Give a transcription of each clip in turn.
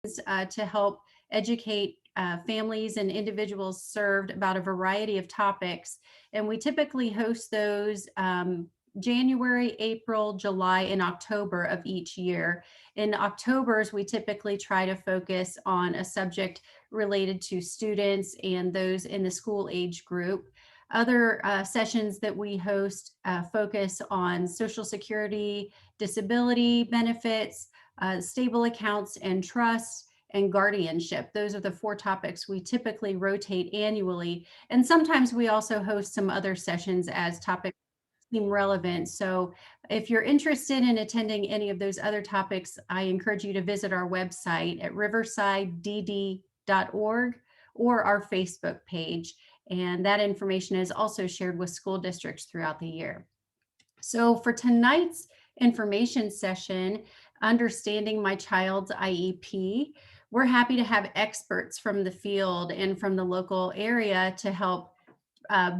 to help educate families and individuals served about a variety of topics. And we typically host those January, April, July, and October of each year. In Octobers, we typically try to focus on a subject related to students and those in the school age group. Other sessions that we host focus on Social Security, disability benefits, stable accounts and trusts, and guardianship. Those are the 4 topics we typically rotate annually. And sometimes we also host some other sessions as topics seem relevant. So if you're interested in attending any of those other topics, I encourage you to visit our website at riversidedd.org or our Facebook page. And that information is also shared with school districts throughout the year. So for tonight's information session, Understanding My Child's IEP, we're happy to have experts from the field and from the local area to help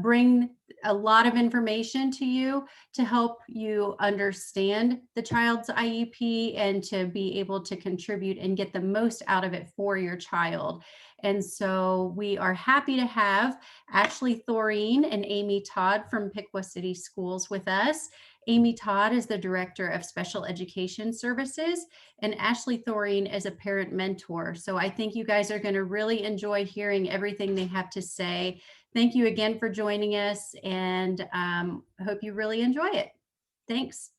bring a lot of information to you to help you understand the child's IEP and to be able to contribute and get the most out of it for your child. And so we are happy to have Ashley Thoreen and Amy Todd from Piqua City Schools with us. Amy Todd is the Director of Special Education Services, and Ashley Thoreen is a parent mentor. So I think you guys are going to really enjoy hearing everything they have to say. Thank you again for joining us, and I hope you really enjoy it. Thanks.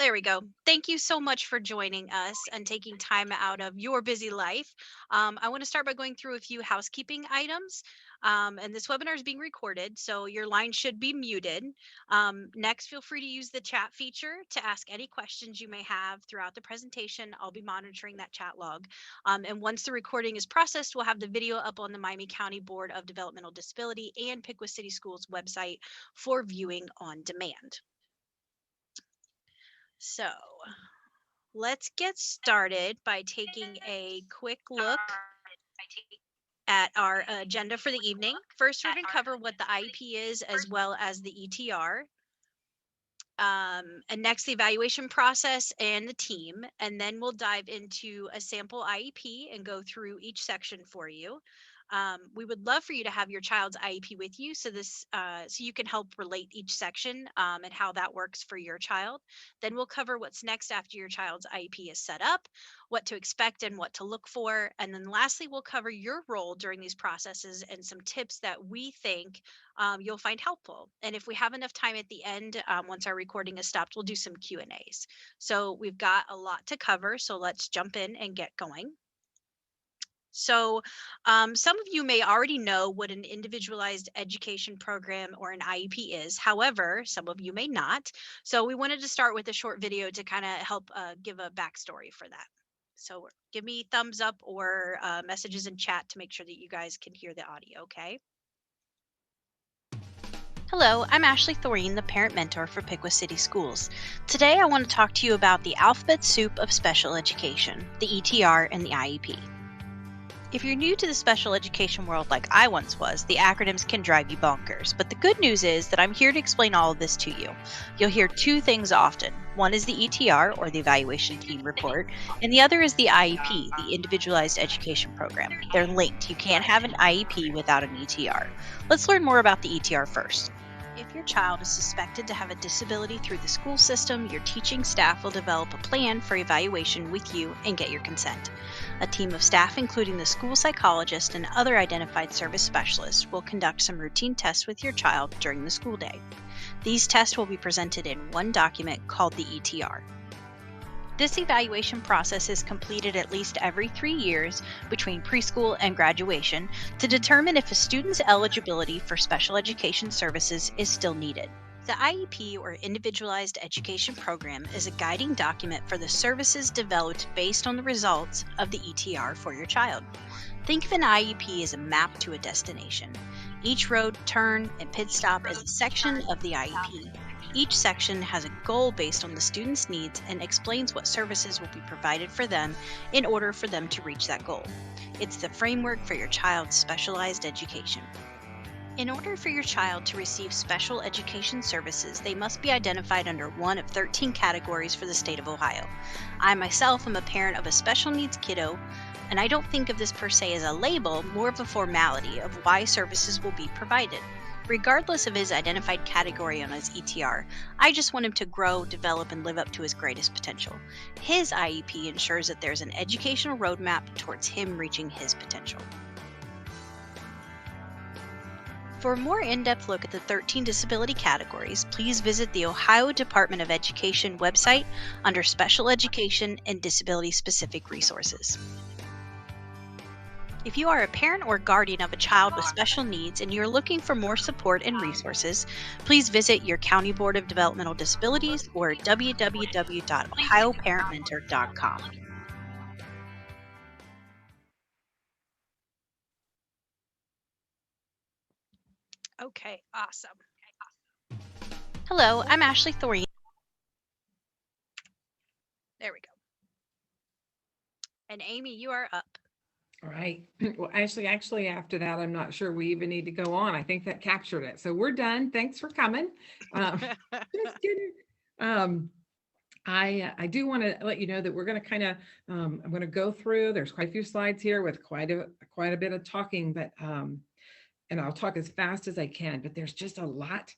There we go. Thank you so much for joining us and taking time out of your busy life. I want to start by going through a few housekeeping items. And this webinar is being recorded, so your line should be muted. Next, feel free to use the chat feature to ask any questions you may have throughout the presentation. I'll be monitoring that chat log. And once the recording is processed, we'll have the video up on the Miami County Board of Developmental Disability and Piqua City Schools website for viewing on demand. So let's get started by taking a quick look at our agenda for the evening. First, we're going to cover what the IEP is as well as the ETR. And next, the evaluation process and the team. And then we'll dive into a sample IEP and go through each section for you. We would love for you to have your child's IEP with you so you can help relate each section and how that works for your child. Then we'll cover what's next after your child's IEP is set up, what to expect and what to look for. And then lastly, we'll cover your role during these processes and some tips that we think you'll find helpful. And if we have enough time at the end, once our recording is stopped, we'll do some Q&As. So we've got a lot to cover, so let's jump in and get going. So some of you may already know what an individualized education program or an IEP is. However, some of you may not. So we wanted to start with a short video to kind of help give a backstory for that. So give me thumbs up or messages in chat to make sure that you guys can hear the audio, okay? Hello, I'm Ashley Thoreen, the parent mentor for Piqua City Schools. Today I want to talk to you about the alphabet soup of special education, the ETR and the IEP. If you're new to the special education world like I once was, the acronyms can drive you bonkers. But the good news is that I'm here to explain all of this to you. You'll hear 2 things often. One is the ETR, or the Evaluation Team Report, and the other is the IEP, the Individualized Education Program. They're linked. You can't have an IEP without an ETR. Let's learn more about the ETR first. If your child is suspected to have a disability through the school system, your teaching staff will develop a plan for evaluation with you and get your consent. A team of staff, including the school psychologist and other identified service specialists, will conduct some routine tests with your child during the school day. These tests will be presented in one document called the ETR. This evaluation process is completed at least every 3 years between preschool and graduation to determine if a student's eligibility for special education services is still needed. The IEP, or Individualized Education Program, is a guiding document for the services developed based on the results of the ETR for your child. Think of an IEP as a map to a destination. Each road, turn, and pit stop is a section of the IEP. Each section has a goal based on the student's needs and explains what services will be provided for them in order for them to reach that goal. It's the framework for your child's specialized education. In order for your child to receive special education services, they must be identified under one of 13 categories for the state of Ohio. I myself am a parent of a special needs kiddo, and I don't think of this per se as a label, more of a formality of why services will be provided. Regardless of his identified category on his ETR, I just want him to grow, develop, and live up to his greatest potential. His IEP ensures that there's an educational roadmap towards him reaching his potential. For a more in-depth look at the 13 disability categories, please visit the Ohio Department of Education website under Special Education and Disability-Specific Resources. If you are a parent or guardian of a child with special needs and you're looking for more support and resources, please visit your County Board of Developmental Disabilities or www.ohioparentmentor.com. Okay, awesome. Hello, I'm Ashley Thoreen. There we go. And Amy, you are up. All right. Well, actually, after that, I'm not sure we even need to go on. I think that captured it. So we're done. Thanks for coming. Just kidding. I do want to let you know that we're going to kind of, I'm going to go through, there's quite a few slides here with quite a bit of talking, but, and I'll talk as fast as I can, but there's just a lot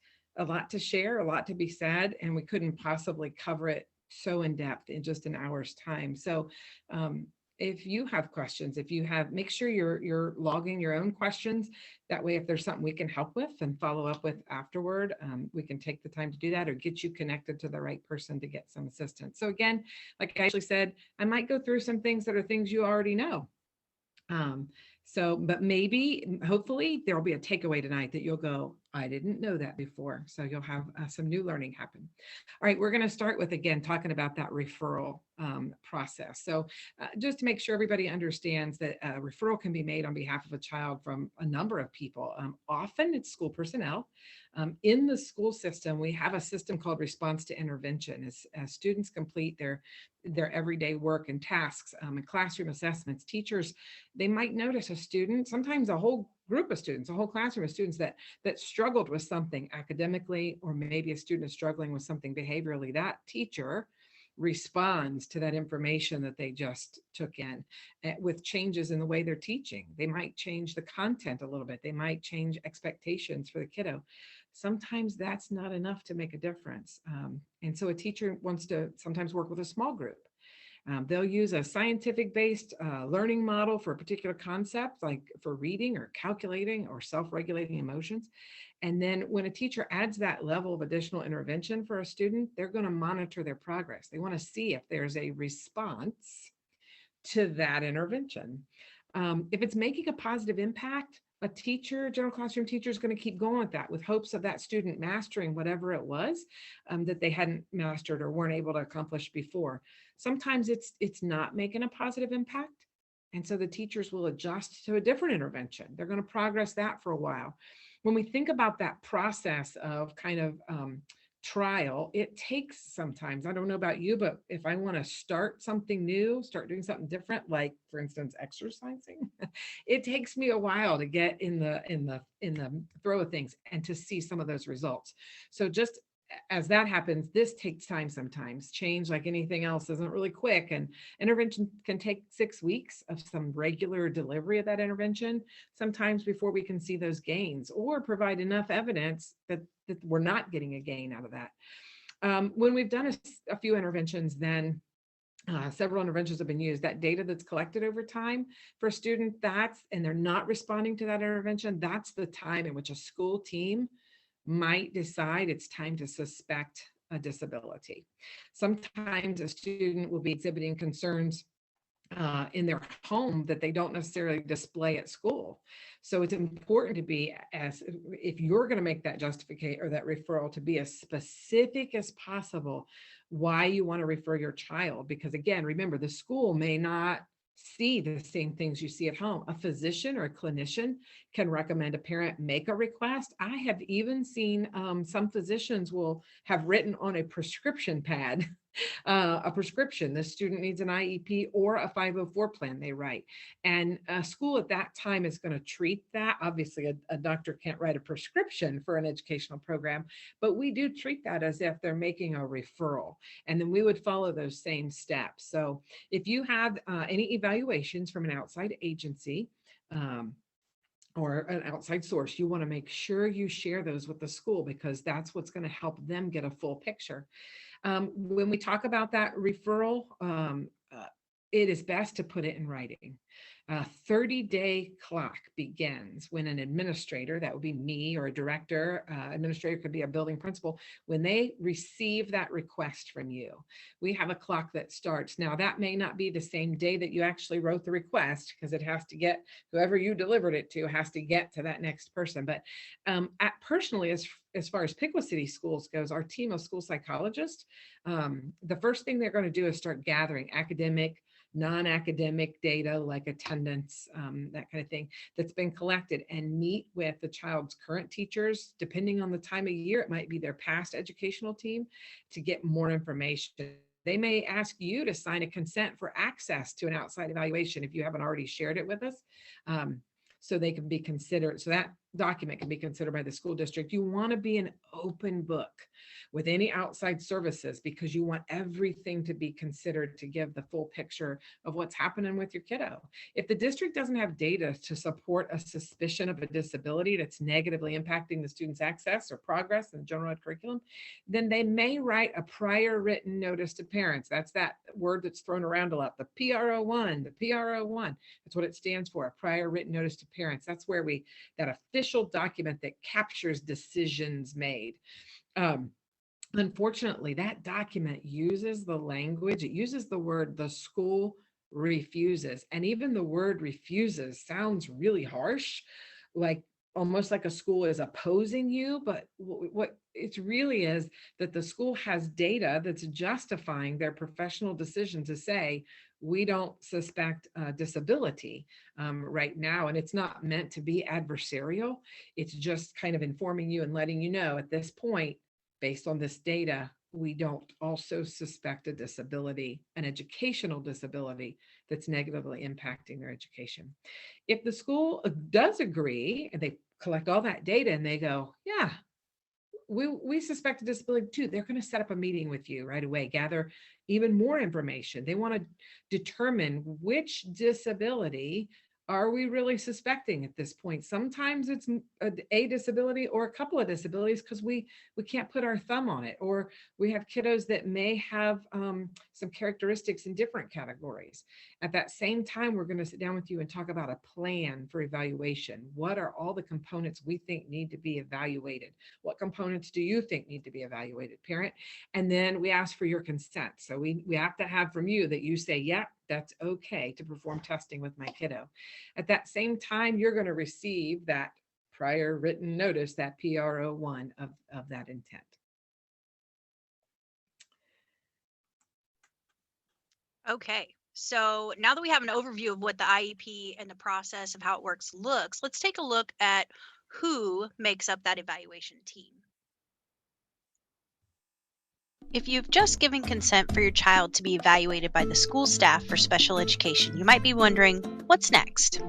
to share, a lot to be said, and we couldn't possibly cover it so in depth in just an hour's time. So, if you have questions, make sure you're logging your own questions. That way, if there's something we can help with and follow up with afterward, we can take the time to do that or get you connected to the right person to get some assistance. So again, like I actually said, I might go through some things that are things you already know. But maybe, hopefully there'll be a takeaway tonight that you'll go, I didn't know that before. So you'll have some new learning happen. All right, we're going to start with, again, talking about that referral process. So just to make sure everybody understands that a referral can be made on behalf of a child from a number of people. Often it's school personnel. In the school system, we have a system called response to intervention. As students complete their everyday work and tasks and classroom assessments, teachers, they might notice a student, sometimes a whole group of students, a whole classroom of students that struggled with something academically, or maybe a student is struggling with something behaviorally. That teacher responds to that information that they just took in with changes in the way they're teaching. They might change the content a little bit. They might change expectations for the kiddo. Sometimes that's not enough to make a difference. And so a teacher wants to sometimes work with a small group. They'll use a scientific-based learning model for a particular concept, like for reading or calculating or self-regulating emotions. And then when a teacher adds that level of additional intervention for a student, they're going to monitor their progress. They want to see if there's a response to that intervention. If it's making a positive impact, a teacher, general classroom teacher, is going to keep going with that with hopes of that student mastering whatever it was that they hadn't mastered or weren't able to accomplish before. Sometimes it's not making a positive impact. And so the teachers will adjust to a different intervention. They're going to progress that for a while. When we think about that process of kind of trial, it takes sometimes, I don't know about you, but if I want to start something new, start doing something different, like for instance, exercising, it takes me a while to get in the throw of things and to see some of those results. So just as that happens, this takes time sometimes. Change, like anything else, isn't really quick, and intervention can take 6 weeks of some regular delivery of that intervention, sometimes before we can see those gains or provide enough evidence that we're not getting a gain out of that. When we've done a few interventions, then several interventions have been used. That data that's collected over time for a student, and they're not responding to that intervention, that's the time in which a school team might decide it's time to suspect a disability. Sometimes a student will be exhibiting concerns in their home that they don't necessarily display at school. So it's important to be, if you're going to make that justification or that referral, to be as specific as possible why you want to refer your child. Because again, remember, the school may not see the same things you see at home. A physician or a clinician can recommend a parent make a request. I have even seen some physicians will have written on a prescription pad a prescription. The student needs an IEP or a 504 plan, they write. And a school at that time is going to treat that. Obviously, a doctor can't write a prescription for an educational program, but we do treat that as if they're making a referral. And then we would follow those same steps. So if you have any evaluations from an outside agency, or an outside source, you want to make sure you share those with the school, because that's what's going to help them get a full picture. When we talk about that referral, it is best to put it in writing. A 30-day clock begins when an administrator, that would be me, or a director, administrator could be a building principal, when they receive that request from you. We have a clock that starts. Now, that may not be the same day that you actually wrote the request, because it has to get, whoever you delivered it to has to get to that next person. But personally, as far as Piqua City Schools goes, our team of school psychologists, the first thing they're going to do is start gathering academic, non-academic data like attendance, that kind of thing that's been collected, and meet with the child's current teachers. Depending on the time of year, it might be their past educational team, to get more information. They may ask you to sign a consent for access to an outside evaluation if you haven't already shared it with us. So they can be considered, so that document can be considered by the school district. You want to be an open book with any outside services, because you want everything to be considered to give the full picture of what's happening with your kiddo. If the district doesn't have data to support a suspicion of a disability that's negatively impacting the student's access or progress in the general ed curriculum, then they may write a prior written notice to parents. That's that word that's thrown around a lot, the PRO1, the PRO1. That's what it stands for, a prior written notice to parents. That's where that official document that captures decisions made. Unfortunately, that document uses the language, it uses the word "the school refuses." And even the word refuses sounds really harsh, like almost like a school is opposing you. But what it really is, that the school has data that's justifying their professional decision to say, we don't suspect disability right now. And it's not meant to be adversarial. It's just kind of informing you and letting you know at this point, based on this data, we don't also suspect a disability, an educational disability that's negatively impacting their education. If the school does agree, and they collect all that data and they go, yeah, we suspect a disability too, they're going to set up a meeting with you right away, gather even more information. They want to determine which disability are we really suspecting at this point. Sometimes it's a disability or a couple of disabilities, because we can't put our thumb on it, or we have kiddos that may have some characteristics in different categories. At that same time, we're going to sit down with you and talk about a plan for evaluation. What are all the components we think need to be evaluated? What components do you think need to be evaluated, parent? And then we ask for your consent. So we have to have from you that you say, yeah, that's okay to perform testing with my kiddo. At that same time, you're going to receive that prior written notice, that PRO1 of that intent. Okay, so now that we have an overview of what the IEP and the process of how it works looks, let's take a look at who makes up that evaluation team. If you've just given consent for your child to be evaluated by the school staff for special education, you might be wondering, what's next?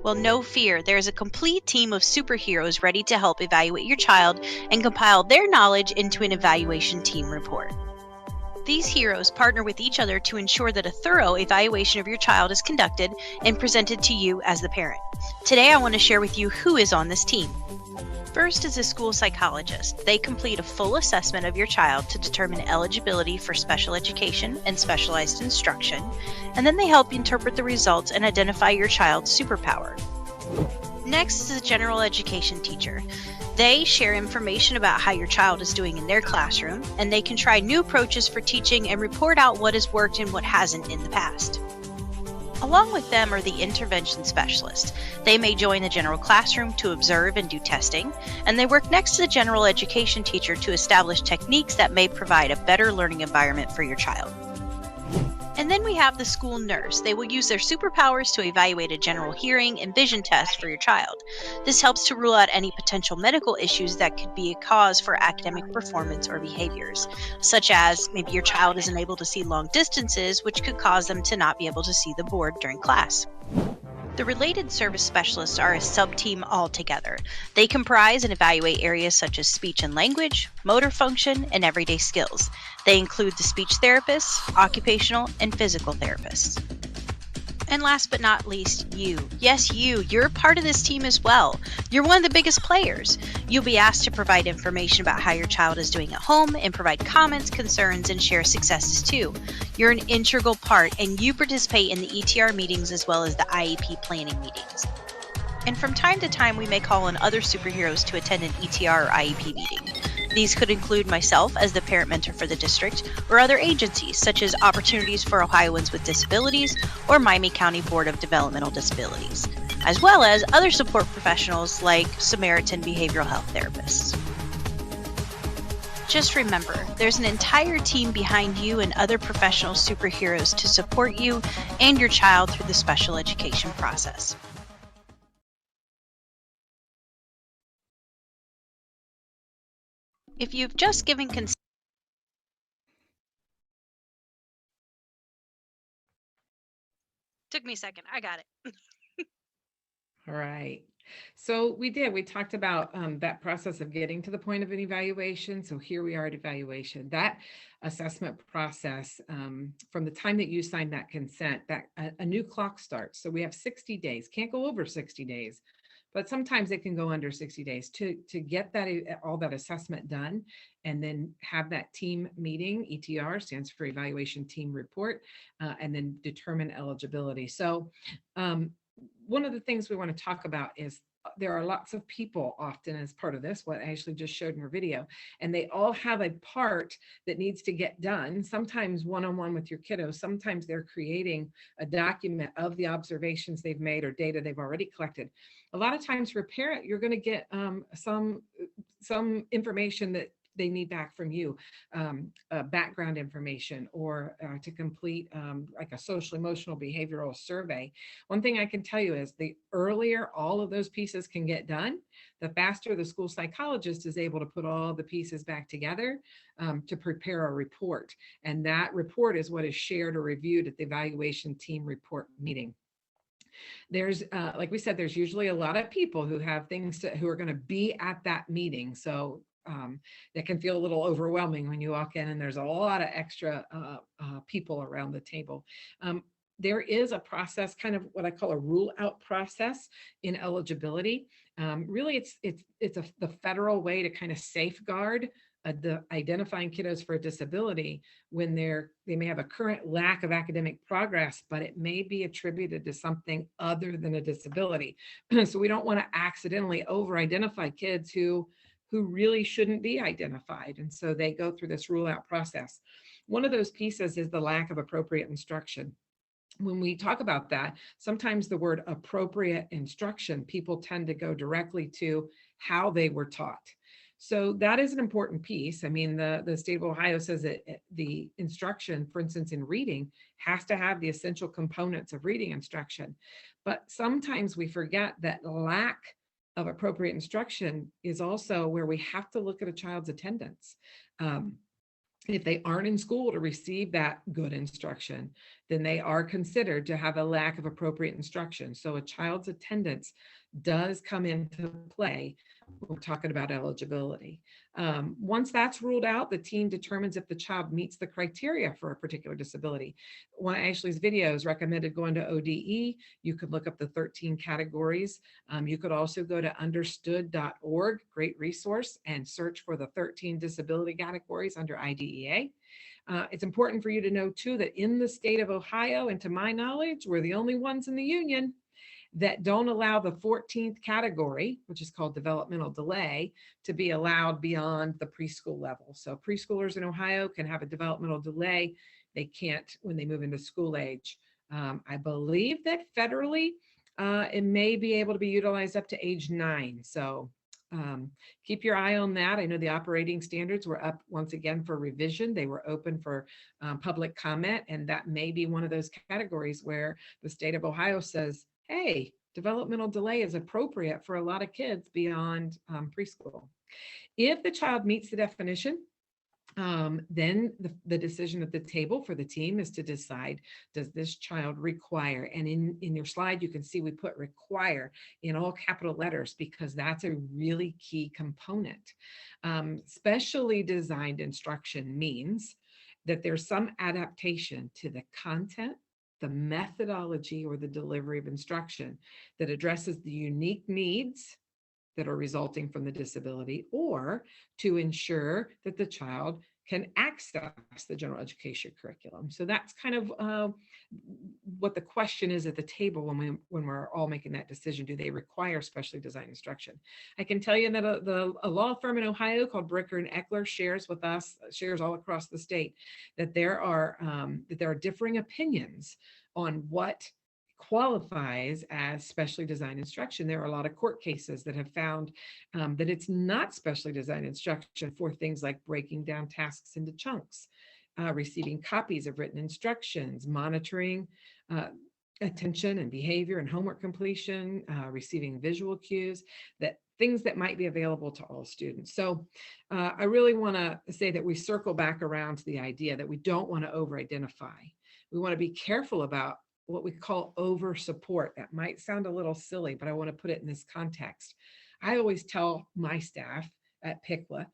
Well, no fear. There is a complete team of superheroes ready to help evaluate your child and compile their knowledge into an evaluation team report. These heroes partner with each other to ensure that a thorough evaluation of your child is conducted and presented to you as the parent. Today, I want to share with you who is on this team. First is a school psychologist. They complete a full assessment of your child to determine eligibility for special education and specialized instruction, and then they help interpret the results and identify your child's superpower. Next is a general education teacher. They share information about how your child is doing in their classroom, and they can try new approaches for teaching and report out what has worked and what hasn't in the past. Along with them are the intervention specialists. They may join the general classroom to observe and do testing, and they work next to the general education teacher to establish techniques that may provide a better learning environment for your child. And then we have the school nurse. They will use their superpowers to evaluate a general hearing and vision test for your child. This helps to rule out any potential medical issues that could be a cause for academic performance or behaviors, such as maybe your child isn't able to see long distances, which could cause them to not be able to see the board during class. The related service specialists are a sub-team altogether. They comprise and evaluate areas such as speech and language, motor function, and everyday skills. They include the speech therapists, occupational, and physical therapists. And last but not least, you. Yes, you're part of this team as well. You're one of the biggest players. You'll be asked to provide information about how your child is doing at home and provide comments, concerns, and share successes too. You're an integral part, and you participate in the ETR meetings as well as the IEP planning meetings. And from time to time, we may call on other superheroes to attend an ETR or IEP meeting. These could include myself as the parent mentor for the district, or other agencies such as Opportunities for Ohioans with Disabilities or Miami County Board of Developmental Disabilities, as well as other support professionals like Samaritan behavioral health therapists. Just remember, there's an entire team behind you and other professional superheroes to support you and your child through the special education process. If you've just given consent, Took me a second. I got it. All right. So we talked about that process of getting to the point of an evaluation. So here we are at evaluation. That assessment process, from the time that you sign that consent, that a new clock starts. So we have 60 days, can't go over 60 days, but sometimes it can go under 60 days to get that all that assessment done, and then have that team meeting. ETR stands for Evaluation Team Report, and then determine eligibility. So one of the things we want to talk about is there are lots of people often as part of this, what Ashley just showed in her video, and they all have a part that needs to get done, sometimes one-on-one with your kiddos. Sometimes they're creating a document of the observations they've made or data they've already collected. A lot of times for a parent, you're going to get some information that they need back from you, background information, or to complete like a social emotional behavioral survey. One thing I can tell you is the earlier all of those pieces can get done, the faster the school psychologist is able to put all the pieces back together to prepare a report. And that report is what is shared or reviewed at the evaluation team report meeting. There's, like we said, there's usually a lot of people who have things who are going to be at that meeting. So that can feel a little overwhelming when you walk in and there's a lot of extra people around the table. There is a process, kind of what I call a rule out process in eligibility. Really, it's the federal way to kind of safeguard the identifying kiddos for a disability when they may have a current lack of academic progress, but it may be attributed to something other than a disability. So we don't want to accidentally over-identify kids who really shouldn't be identified. And so they go through this rule out process. One of those pieces is the lack of appropriate instruction. When we talk about that, sometimes the word appropriate instruction, people tend to go directly to how they were taught. So that is an important piece. I mean, the state of Ohio says that the instruction, for instance, in reading, has to have the essential components of reading instruction. But sometimes we forget that lack of appropriate instruction is also where we have to look at a child's attendance. If they aren't in school to receive that good instruction, then they are considered to have a lack of appropriate instruction. So a child's attendance does come into play when we're talking about eligibility. Once that's ruled out, the team determines if the child meets the criteria for a particular disability. One of Ashley's videos recommended going to ODE. You could look up the 13 categories. You could also go to understood.org, great resource, and search for the 13 disability categories under IDEA. It's important for you to know too that in the state of Ohio, and to my knowledge, we're the only ones in the union that don't allow the 14th category, which is called developmental delay, to be allowed beyond the preschool level. So preschoolers in Ohio can have a developmental delay. They can't when they move into school age. I believe that federally, it may be able to be utilized up to age 9. So keep your eye on that. I know the operating standards were up once again for revision. They were open for public comment, and that may be one of those categories where the state of Ohio says, hey, developmental delay is appropriate for a lot of kids beyond preschool. If the child meets the definition, then the decision at the table for the team is to decide, does this child require? And in your slide, you can see we put require in all capital letters because that's a really key component. Specially designed instruction means that there's some adaptation to the content, the methodology, or the delivery of instruction that addresses the unique needs that are resulting from the disability, or to ensure that the child can access the general education curriculum. So that's kind of what the question is at the table when we're all making that decision. Do they require specially designed instruction? I can tell you that a law firm in Ohio called Bricker and Eckler shares with us, shares all across the state, that there are differing opinions on what qualifies as specially designed instruction. There are a lot of court cases that have found that it's not specially designed instruction for things like breaking down tasks into chunks, receiving copies of written instructions, monitoring attention and behavior and homework completion, receiving visual cues, that things that might be available to all students. So I really want to say that we circle back around to the idea that we don't want to over-identify. We want to be careful about what we call over support. That might sound a little silly, but I want to put it in this context. I always tell my staff at Piqua,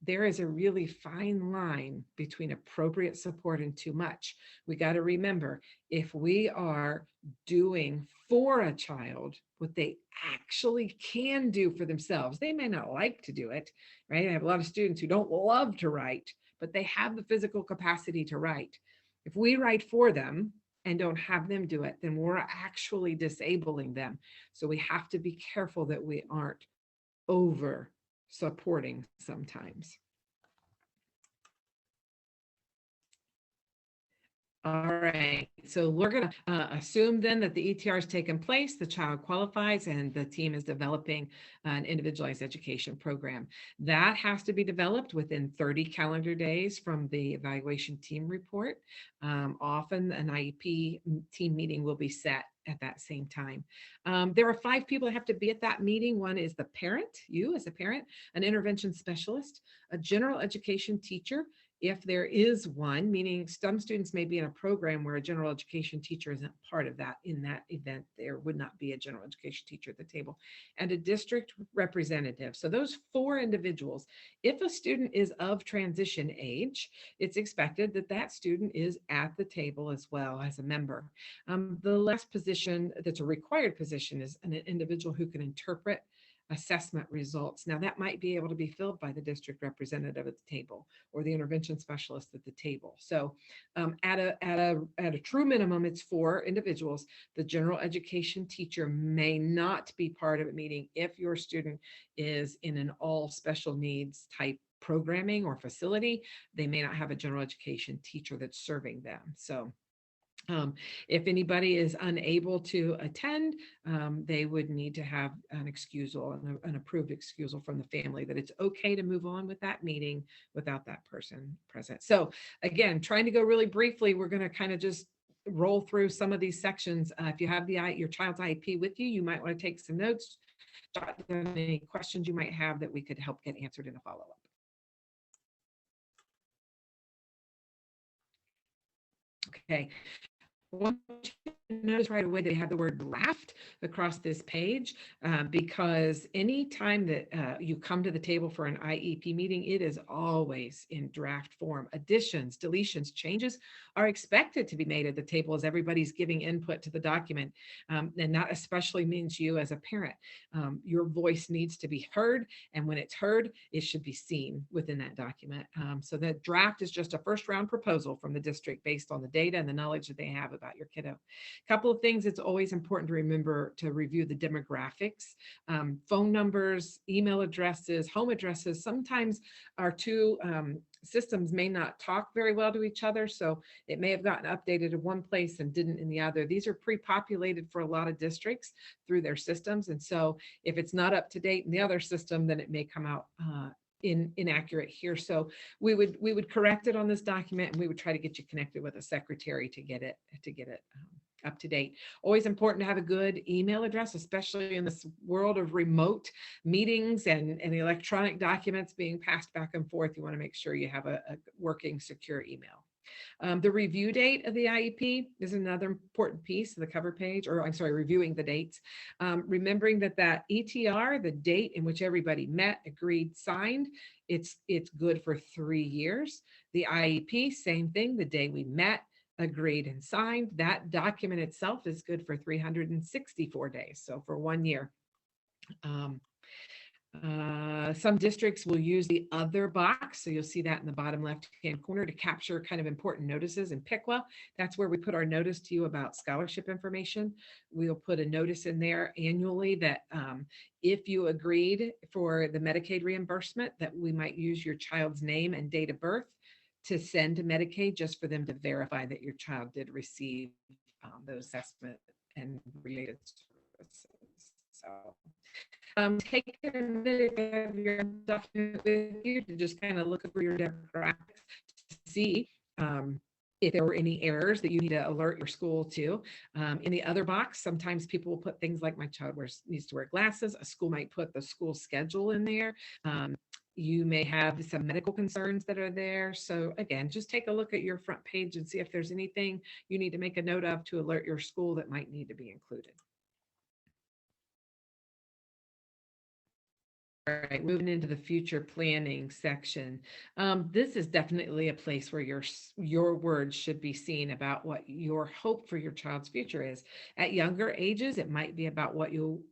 there is a really fine line between appropriate support and too much. We got to remember, if we are doing for a child what they actually can do for themselves, they may not like to do it, right? I have a lot of students who don't love to write, but they have the physical capacity to write. If we write for them and don't have them do it, then we're actually disabling them. So we have to be careful that we aren't over supporting sometimes. All right, so we're going to assume then that the ETR has taken place, the child qualifies, and the team is developing an individualized education program. That has to be developed within 30 calendar days from the evaluation team report. Often an IEP team meeting will be set at that same time. There are 5 people that have to be at that meeting. One is the parent, you as a parent, an intervention specialist, a general education teacher, if there is one, meaning some students may be in a program where a general education teacher isn't part of that. In that event, there would not be a general education teacher at the table, and a district representative. So those 4 individuals. If a student is of transition age, it's expected that that student is at the table as well as a member. The last position that's a required position is an individual who can interpret assessment results. Now that might be able to be filled by the district representative at the table or the intervention specialist at the table. So at a true minimum, it's 4 individuals. The general education teacher may not be part of a meeting if your student is in an all special needs type programming or facility. They may not have a general education teacher that's serving them. So if anybody is unable to attend, they would need to have an excusal, an approved excusal from the family that it's okay to move on with that meeting without that person present. So again, trying to go really briefly, we're going to kind of just roll through some of these sections. If you have your child's IEP with you, you might want to take some notes, jot down any questions you might have that we could help get answered in a follow-up. Okay. Notice right away they have the word draft across this page because anytime that you come to the table for an IEP meeting, it is always in draft form. Additions, deletions, changes are expected to be made at the table as everybody's giving input to the document. And that especially means you as a parent. Your voice needs to be heard, and when it's heard, it should be seen within that document. So the draft is just a first round proposal from the district based on the data and the knowledge that they have about your kiddo. Couple of things it's always important to remember to review the demographics, phone numbers, email addresses, home addresses. Sometimes our two systems may not talk very well to each other, so it may have gotten updated in one place and didn't in the other. These are pre-populated for a lot of districts through their systems, and so if it's not up to date in the other system, then it may come out inaccurate here. So we would correct it on this document, and we would try to get you connected with a secretary to get it up to date. Always important to have a good email address, especially in this world of remote meetings and electronic documents being passed back and forth. You want to make sure you have a working, secure email. The review date of the IEP is another important piece of the cover page, or I'm sorry, reviewing the dates. Remembering that ETR, the date in which everybody met, agreed, signed, it's good for 3 years. The IEP, same thing, the day we met, agreed, and signed. That document itself is good for 364 days, so for 1 year. Some districts will use the other box, so you'll see that in the bottom left-hand corner to capture kind of important notices. In Piqua, that's where we put our notice to you about scholarship information. We'll put a notice in there annually that if you agreed for the Medicaid reimbursement, that we might use your child's name and date of birth to send to Medicaid, just for them to verify that your child did receive those assessment and related services. So take a minute of your document with you to just kind of look over your demographics to see if there were any errors that you need to alert your school to. In the other box, sometimes people will put things like my child needs to wear glasses. A school might put the school schedule in there. You may have some medical concerns that are there. So again, just take a look at your front page and see if there's anything you need to make a note of to alert your school that might need to be included. All right, moving into the future planning section. This is definitely a place where your words should be seen about what your hope for your child's future is. At younger ages, it might be about what you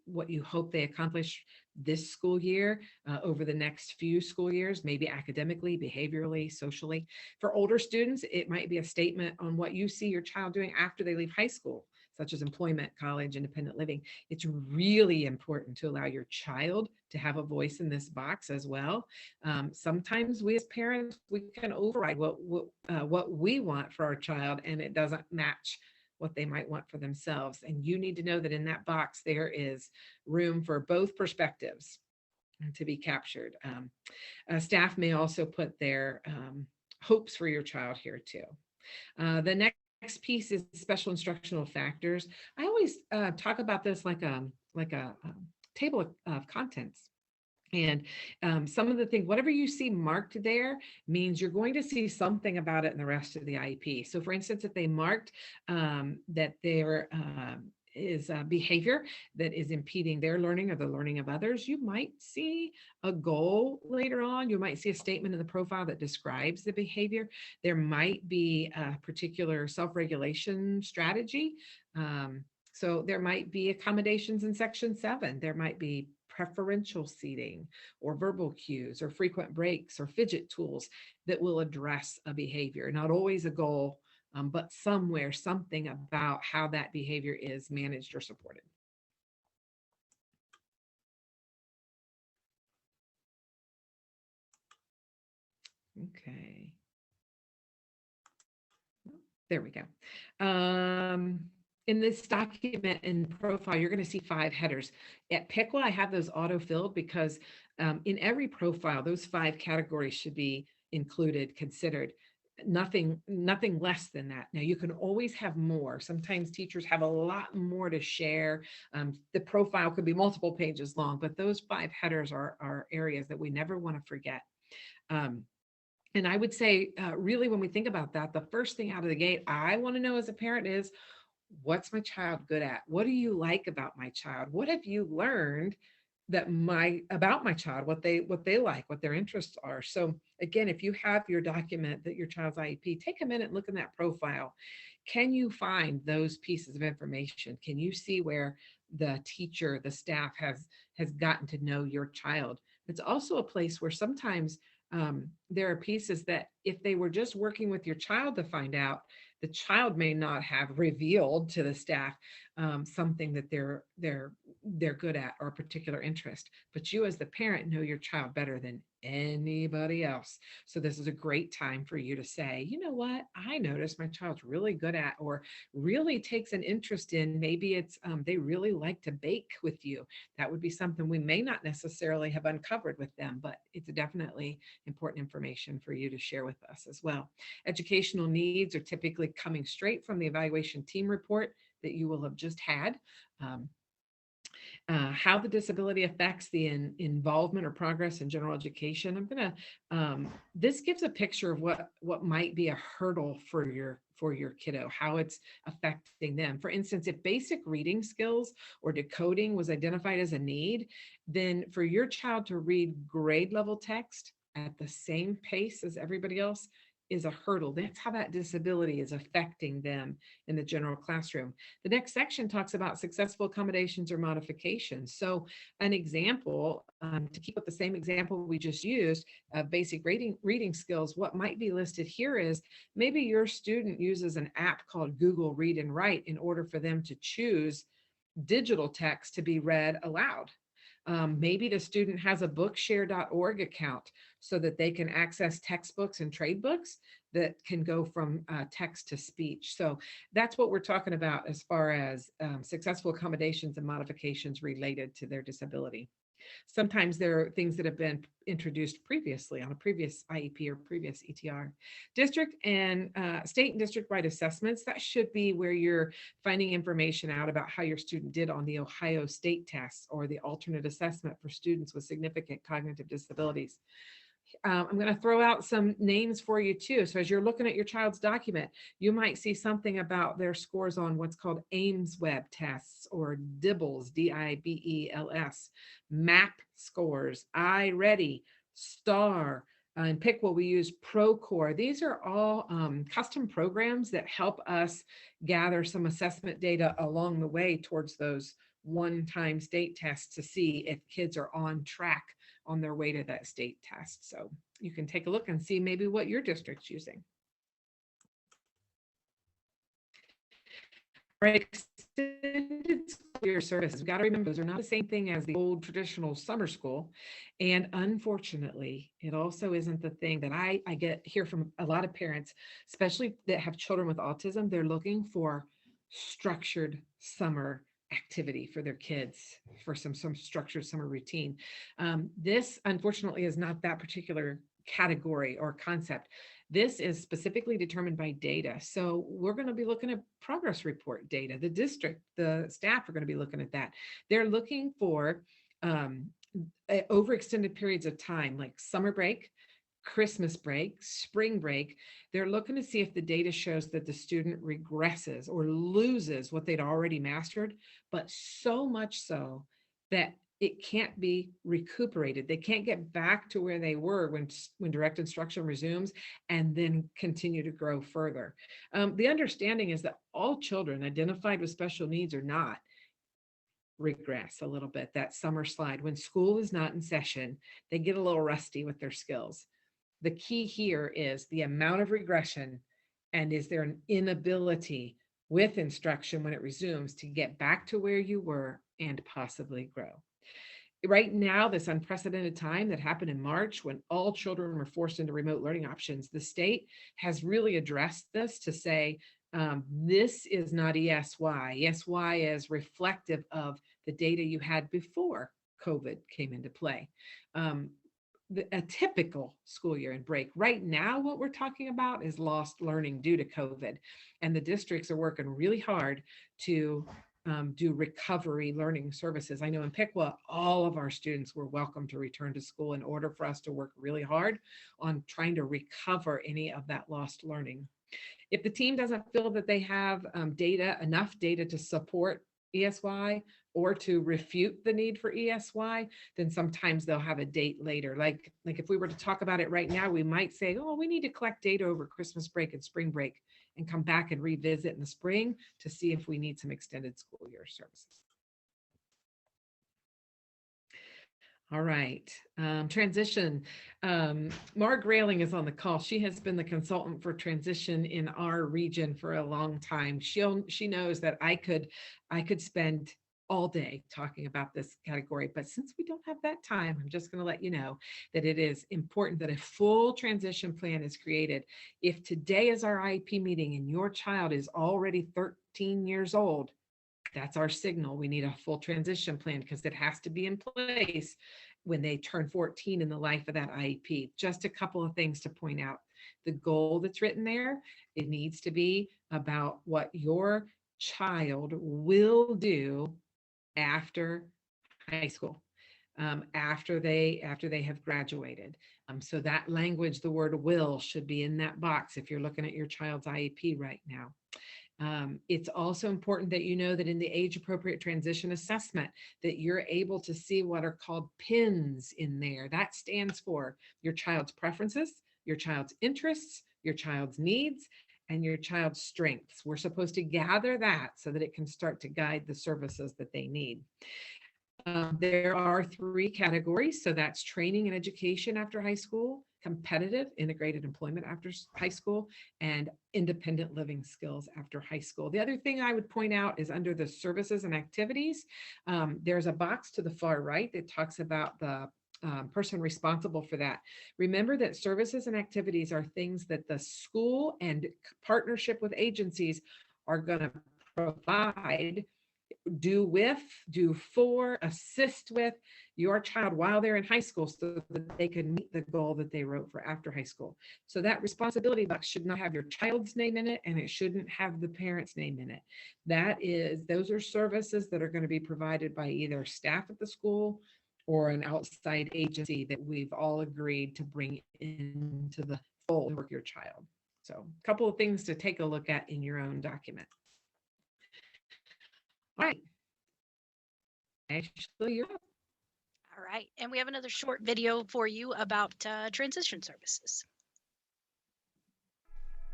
hope they accomplish this school year, over the next few school years, maybe academically, behaviorally, socially. For older students, it might be a statement on what you see your child doing after they leave high school, such as employment, college, independent living. It's really important to allow your child to have a voice in this box as well. Sometimes we as parents, we can override what we want for our child, and it doesn't match what they might want for themselves. And you need to know that in that box, there is room for both perspectives to be captured. Staff may also put their hopes for your child here too. The next piece is special instructional factors. I always talk about this like a table of contents. And some of the things, whatever you see marked there means you're going to see something about it in the rest of the IEP. So for instance, if they marked that there is a behavior that is impeding their learning or the learning of others, you might see a goal later on. You might see a statement in the profile that describes the behavior. There might be a particular self-regulation strategy. So there might be accommodations in section 7. There might be preferential seating or verbal cues or frequent breaks or fidget tools that will address a behavior. Not always a goal, but somewhere, something about how that behavior is managed or supported. Okay. There we go. In this document and profile, you're going to see 5 headers. At Piqua, I have those auto-filled because in every profile, those 5 categories should be included, considered. Nothing less than that. Now, you can always have more. Sometimes teachers have a lot more to share. The profile could be multiple pages long, but those 5 headers are areas that we never want to forget. And I would say, really, when we think about that, the first thing out of the gate I want to know as a parent is, what's my child good at? What do you like about my child? What have you learned about my child, what they like, what their interests are? So again, if you have your document that your child's IEP, take a minute and look in that profile. Can you find those pieces of information? Can you see where the teacher, the staff has gotten to know your child? It's also a place where sometimes there are pieces that if they were just working with your child to find out, The child may not have revealed to the staff something that they're good at or a particular interest, but you as the parent know your child better than anybody else. So this is a great time for you to say, you know what, I noticed my child's really good at, or really takes an interest in, maybe it's they really like to bake with you. That would be something we may not necessarily have uncovered with them, but it's definitely important information for you to share with us as well. Educational needs are typically coming straight from the evaluation team report that you will have just had. Um, how the disability affects the involvement or progress in general education. This gives a picture of what might be a hurdle for your kiddo, how it's affecting them. For instance, if basic reading skills or decoding was identified as a need, then for your child to read grade level text at the same pace as everybody else is a hurdle. That's how that disability is affecting them in the general classroom. The next section talks about successful accommodations or modifications. So an example, to keep with the same example we just used of basic reading skills, what might be listed here is maybe your student uses an app called Google Read and Write in order for them to choose digital text to be read aloud. Maybe the student has a bookshare.org account so that they can access textbooks and trade books that can go from text to speech. So that's what we're talking about as far as successful accommodations and modifications related to their disability. Sometimes there are things that have been introduced previously on a previous IEP or previous ETR. District and state and district-wide assessments, that should be where you're finding information out about how your student did on the Ohio state tests or the alternate assessment for students with significant cognitive disabilities. I'm going to throw out some names for you too. So as you're looking at your child's document, you might see something about their scores on what's called Ames Web tests or DIBELS, DIBELS, MAP scores, iReady, STAR. In Piqua, we use Procore. These are all custom programs that help us gather some assessment data along the way towards those one-time state tests to see if kids are on track on their way to that state test. So you can take a look and see maybe what your district's using. Right, extended school year services. We've got to remember those are not the same thing as the old traditional summer school. And unfortunately, it also isn't the thing that I hear from a lot of parents, especially that have children with autism. They're looking for structured summer activity for their kids, for some structured summer routine. This unfortunately is not that particular category or concept. This is specifically determined by data. So we're going to be looking at progress report data. The district, the staff are going to be looking at that. They're looking for overextended periods of time, like summer break, Christmas break, spring break. They're looking to see if the data shows that the student regresses or loses what they'd already mastered, but so much so that it can't be recuperated. They can't get back to where they were when direct instruction resumes and then continue to grow further. The understanding is that all children identified with special needs or not regress a little bit. That summer slide, when school is not in session, they get a little rusty with their skills. The key here is the amount of regression, and is there an inability with instruction when it resumes to get back to where you were and possibly grow. Right now, this unprecedented time that happened in March when all children were forced into remote learning options, the state has really addressed this to say, this is not ESY. ESY is reflective of the data you had before COVID came into play. A typical school year and break. Right now, what we're talking about is lost learning due to COVID. And the districts are working really hard to do recovery learning services. I know in Piqua, all of our students were welcome to return to school in order for us to work really hard on trying to recover any of that lost learning. If the team doesn't feel that they have enough data to support ESY or to refute the need for ESY, then sometimes they'll have a date later. Like if we were to talk about it right now, we might say, oh, we need to collect data over Christmas break and spring break and come back and revisit in the spring to see if we need some extended school year services. All right. Transition. Marg Grayling is on the call. She has been the consultant for transition in our region for a long time. She knows that I could spend all day talking about this category, but since we don't have that time, I'm just going to let you know that it is important that a full transition plan is created. If today is our IEP meeting and your child is already 13 years old, that's our signal. We need a full transition plan because it has to be in place when they turn 14 in the life of that IEP. Just a couple of things to point out. The goal that's written there, it needs to be about what your child will do after high school, after they have graduated. So that language, the word will, should be in that box if you're looking at your child's IEP right now. It's also important that you know that in the age appropriate transition assessment that you're able to see what are called PINs in there. That stands for your child's preferences, your child's interests, your child's needs, and your child's strengths. We're supposed to gather that so that it can start to guide the services that they need. There are 3 categories. So that's training and education after high school, competitive integrated employment after high school, and independent living skills after high school. The other thing I would point out is under the services and activities, there's a box to the far right that talks about the person responsible for that. Remember that services and activities are things that the school and partnership with agencies are going to provide, do with, do for, assist with your child while they're in high school so that they can meet the goal that they wrote for after high school. So that responsibility box should not have your child's name in it, and it shouldn't have the parent's name in it. Those are services that are going to be provided by either staff at the school or an outside agency that we've all agreed to bring into the fold with your child. So a couple of things to take a look at in your own document. All right. Ashley, you're up. All right. And we have another short video for you about transition services.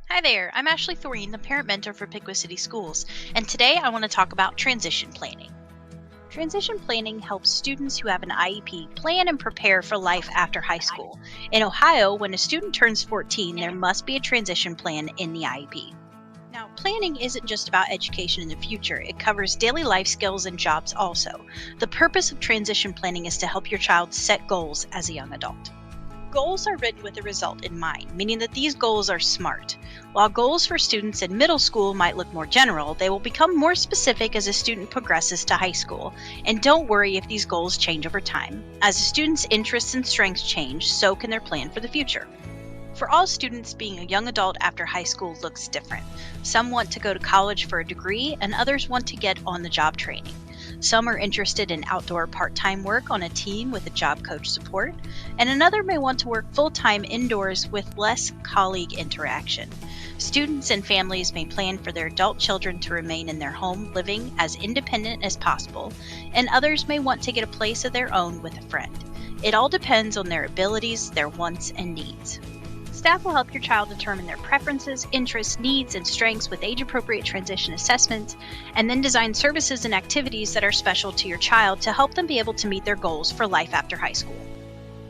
Hi there, I'm Ashley Thoreen, the parent mentor for Piqua City Schools, and today I want to talk about transition planning. Transition planning helps students who have an IEP plan and prepare for life after high school. In Ohio, when a student turns 14, there must be a transition plan in the IEP. Now, planning isn't just about education in the future, it covers daily life skills and jobs also. The purpose of transition planning is to help your child set goals as a young adult. Goals are written with a result in mind, meaning that these goals are SMART. While goals for students in middle school might look more general, they will become more specific as a student progresses to high school. And don't worry if these goals change over time. As a student's interests and strengths change, so can their plan for the future. For all students, being a young adult after high school looks different. Some want to go to college for a degree, and others want to get on-the-job training. Some are interested in outdoor part-time work on a team with a job coach support, and another may want to work full-time indoors with less colleague interaction. Students and families may plan for their adult children to remain in their home living as independent as possible, and others may want to get a place of their own with a friend. It all depends on their abilities, their wants, and needs. Staff will help your child determine their preferences, interests, needs, and strengths with age-appropriate transition assessments, and then design services and activities that are special to your child to help them be able to meet their goals for life after high school.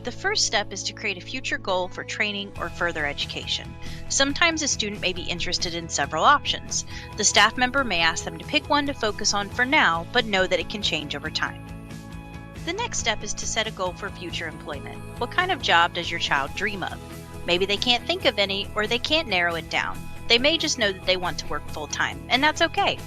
The first step is to create a future goal for training or further education. Sometimes a student may be interested in several options. The staff member may ask them to pick one to focus on for now, but know that it can change over time. The next step is to set a goal for future employment. What kind of job does your child dream of? Maybe they can't think of any, or they can't narrow it down. They may just know that they want to work full-time, and that's okay.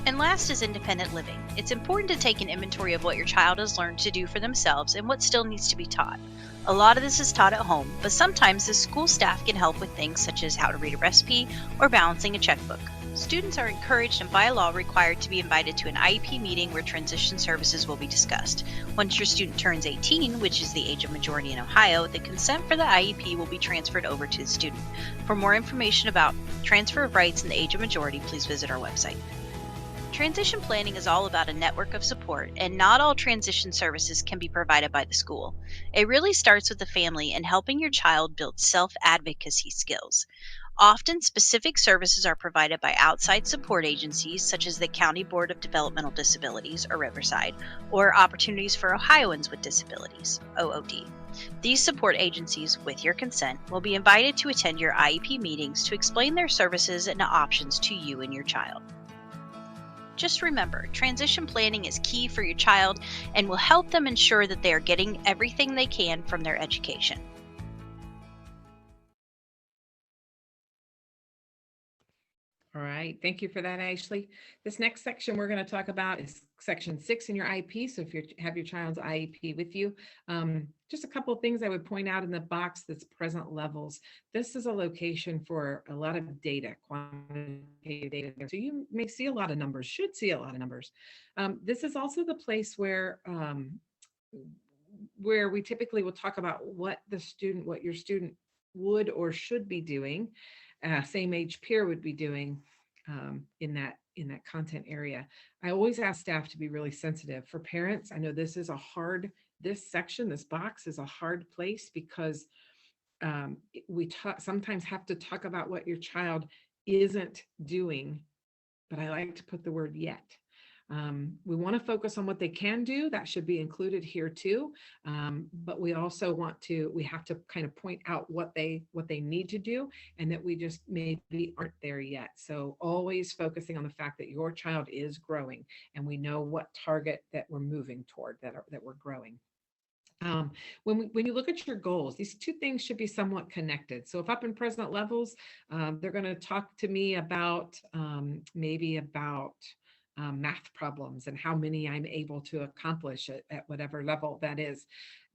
And last is independent living. It's important to take an inventory of what your child has learned to do for themselves and what still needs to be taught. A lot of this is taught at home, but sometimes the school staff can help with things such as how to read a recipe or balancing a checkbook. Students are encouraged and by law required to be invited to an IEP meeting where transition services will be discussed. Once your student turns 18, which is the age of majority in Ohio, the consent for the IEP will be transferred over to the student. For more information about transfer of rights and the age of majority, please visit our website. Transition planning is all about a network of support, and not all transition services can be provided by the school. It really starts with the family and helping your child build self-advocacy skills. Often, specific services are provided by outside support agencies such as the County Board of Developmental Disabilities, or Riverside, or Opportunities for Ohioans with Disabilities, OOD. These support agencies, with your consent, will be invited to attend your IEP meetings to explain their services and options to you and your child. Just remember, transition planning is key for your child and will help them ensure that they are getting everything they can from their education. All right, thank you for that, Ashley. This next section we're going to talk about is section 6 in your IEP. So if you have your child's IEP with you, just a couple of things I would point out in the box that's present levels. This is a location for a lot of data, quantitative data. So you may see a lot of numbers, should see a lot of numbers. This is also the place where we typically will talk about what your student would or should be doing, same age peer would be doing in that content area. I always ask staff to be really sensitive. For parents, I know this section, this box is a hard place because we sometimes have to talk about what your child isn't doing, but I like to put the word yet. We want to focus on what they can do. That should be included here too. But we also we have to kind of point out what they need to do and that we just maybe aren't there yet. So always focusing on the fact that your child is growing and we know what target that we're moving toward, that we're growing. When you look at your goals, these two things should be somewhat connected. So if up in present levels, they're going to talk to me about maybe about math problems and how many I'm able to accomplish at whatever level that is.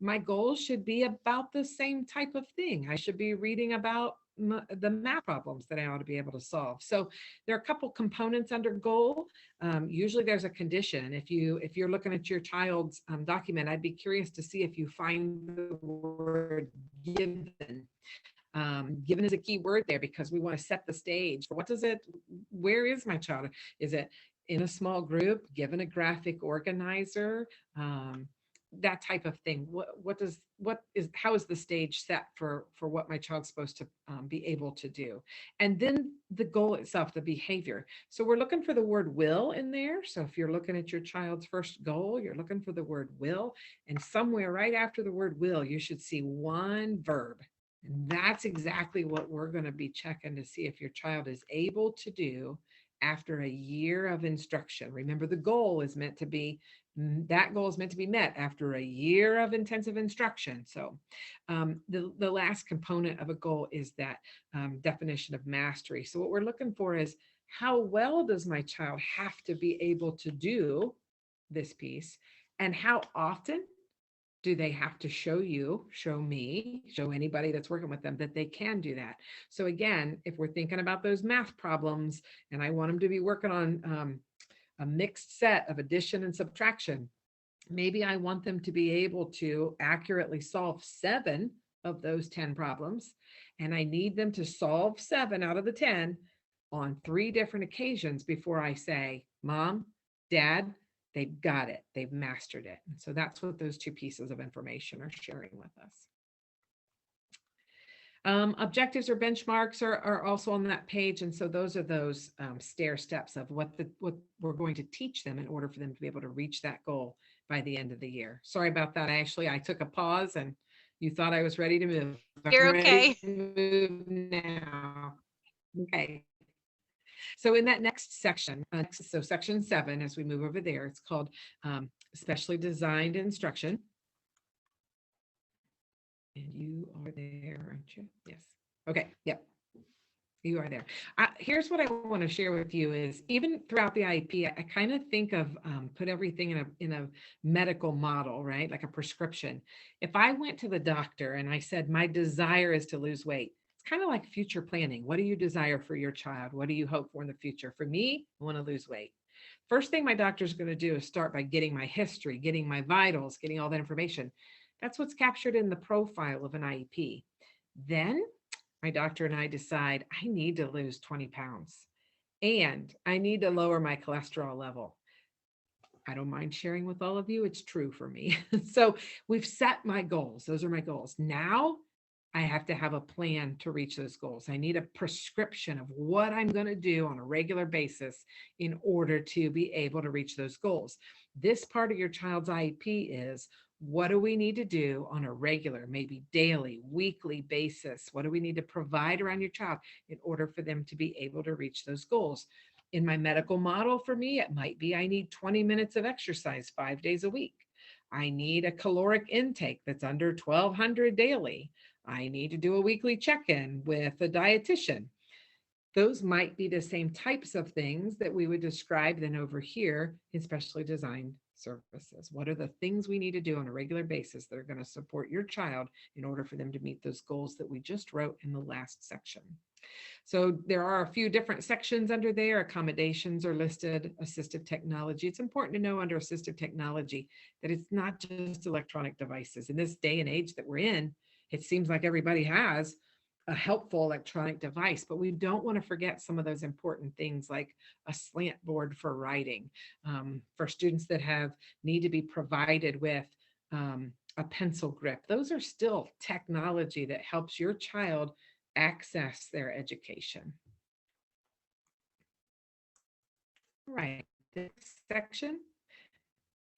My goals should be about the same type of thing. I should be reading about the math problems that I ought to be able to solve. So there are a couple components under goal. Usually there's a condition. If you're looking at your child's document, I'd be curious to see if you find the word given. Given is a key word there because we want to set the stage. Where is my child? Is it in a small group, given a graphic organizer, that type of thing? How is the stage set for what my child's supposed to be able to do? And then the goal itself, the behavior. So we're looking for the word will in there. So if you're looking at your child's first goal, you're looking for the word will, and somewhere right after the word will, you should see one verb. And that's exactly what we're going to be checking to see if your child is able to do after a year of instruction. Remember, that goal is meant to be met after a year of intensive instruction. So the last component of a goal is that definition of mastery. So what we're looking for is, how well does my child have to be able to do this piece, and how often do they have to show me, show anybody that's working with them that they can do that? So again, if we're thinking about those math problems and I want them to be working on a mixed set of addition and subtraction, maybe I want them to be able to accurately solve 7 of those 10 problems. And I need them to solve 7 out of the 10 on 3 different occasions before I say, Mom, Dad, they've got it. They've mastered it. And so that's what those 2 pieces of information are sharing with us. Objectives or benchmarks are also on that page. And so those are those stair steps of what we're going to teach them in order for them to be able to reach that goal by the end of the year. Sorry about that, Ashley. I took a pause and you thought I was ready to move. You're okay. Move now. Okay. So in that next section, so section 7, as we move over there, it's called Specially Designed Instruction. And you are there, aren't you? Yes. Okay. Yep. You are there. Here's what I want to share with you is, even throughout the IEP, I kind of think of put everything in a medical model, right? Like a prescription. If I went to the doctor and I said, my desire is to lose weight, kind of like future planning. What do you desire for your child? What do you hope for in the future? For me, I want to lose weight. First thing my doctor is going to do is start by getting my history, getting my vitals, getting all that information. That's what's captured in the profile of an IEP. Then my doctor and I decide I need to lose 20 pounds and I need to lower my cholesterol level. I don't mind sharing with all of you. It's true for me. So we've set my goals. Those are my goals. Now I have to have a plan to reach those goals. I need a prescription of what I'm going to do on a regular basis in order to be able to reach those goals. This part of your child's IEP is, what do we need to do on a regular, maybe daily, weekly basis? What do we need to provide around your child in order for them to be able to reach those goals? In my medical model, for me, it might be I need 20 minutes of exercise 5 days a week. I need a caloric intake that's under 1200 daily. I need to do a weekly check-in with a dietitian. Those might be the same types of things that we would describe then over here in specially designed services. What are the things we need to do on a regular basis that are going to support your child in order for them to meet those goals that we just wrote in the last section? So there are a few different sections under there. Accommodations are listed, assistive technology. It's important to know under assistive technology that it's not just electronic devices. In this day and age that we're in, it seems like everybody has a helpful electronic device, but we don't want to forget some of those important things like a slant board for writing, for students that need to be provided with a pencil grip. Those are still technology that helps your child access their education. Right. This section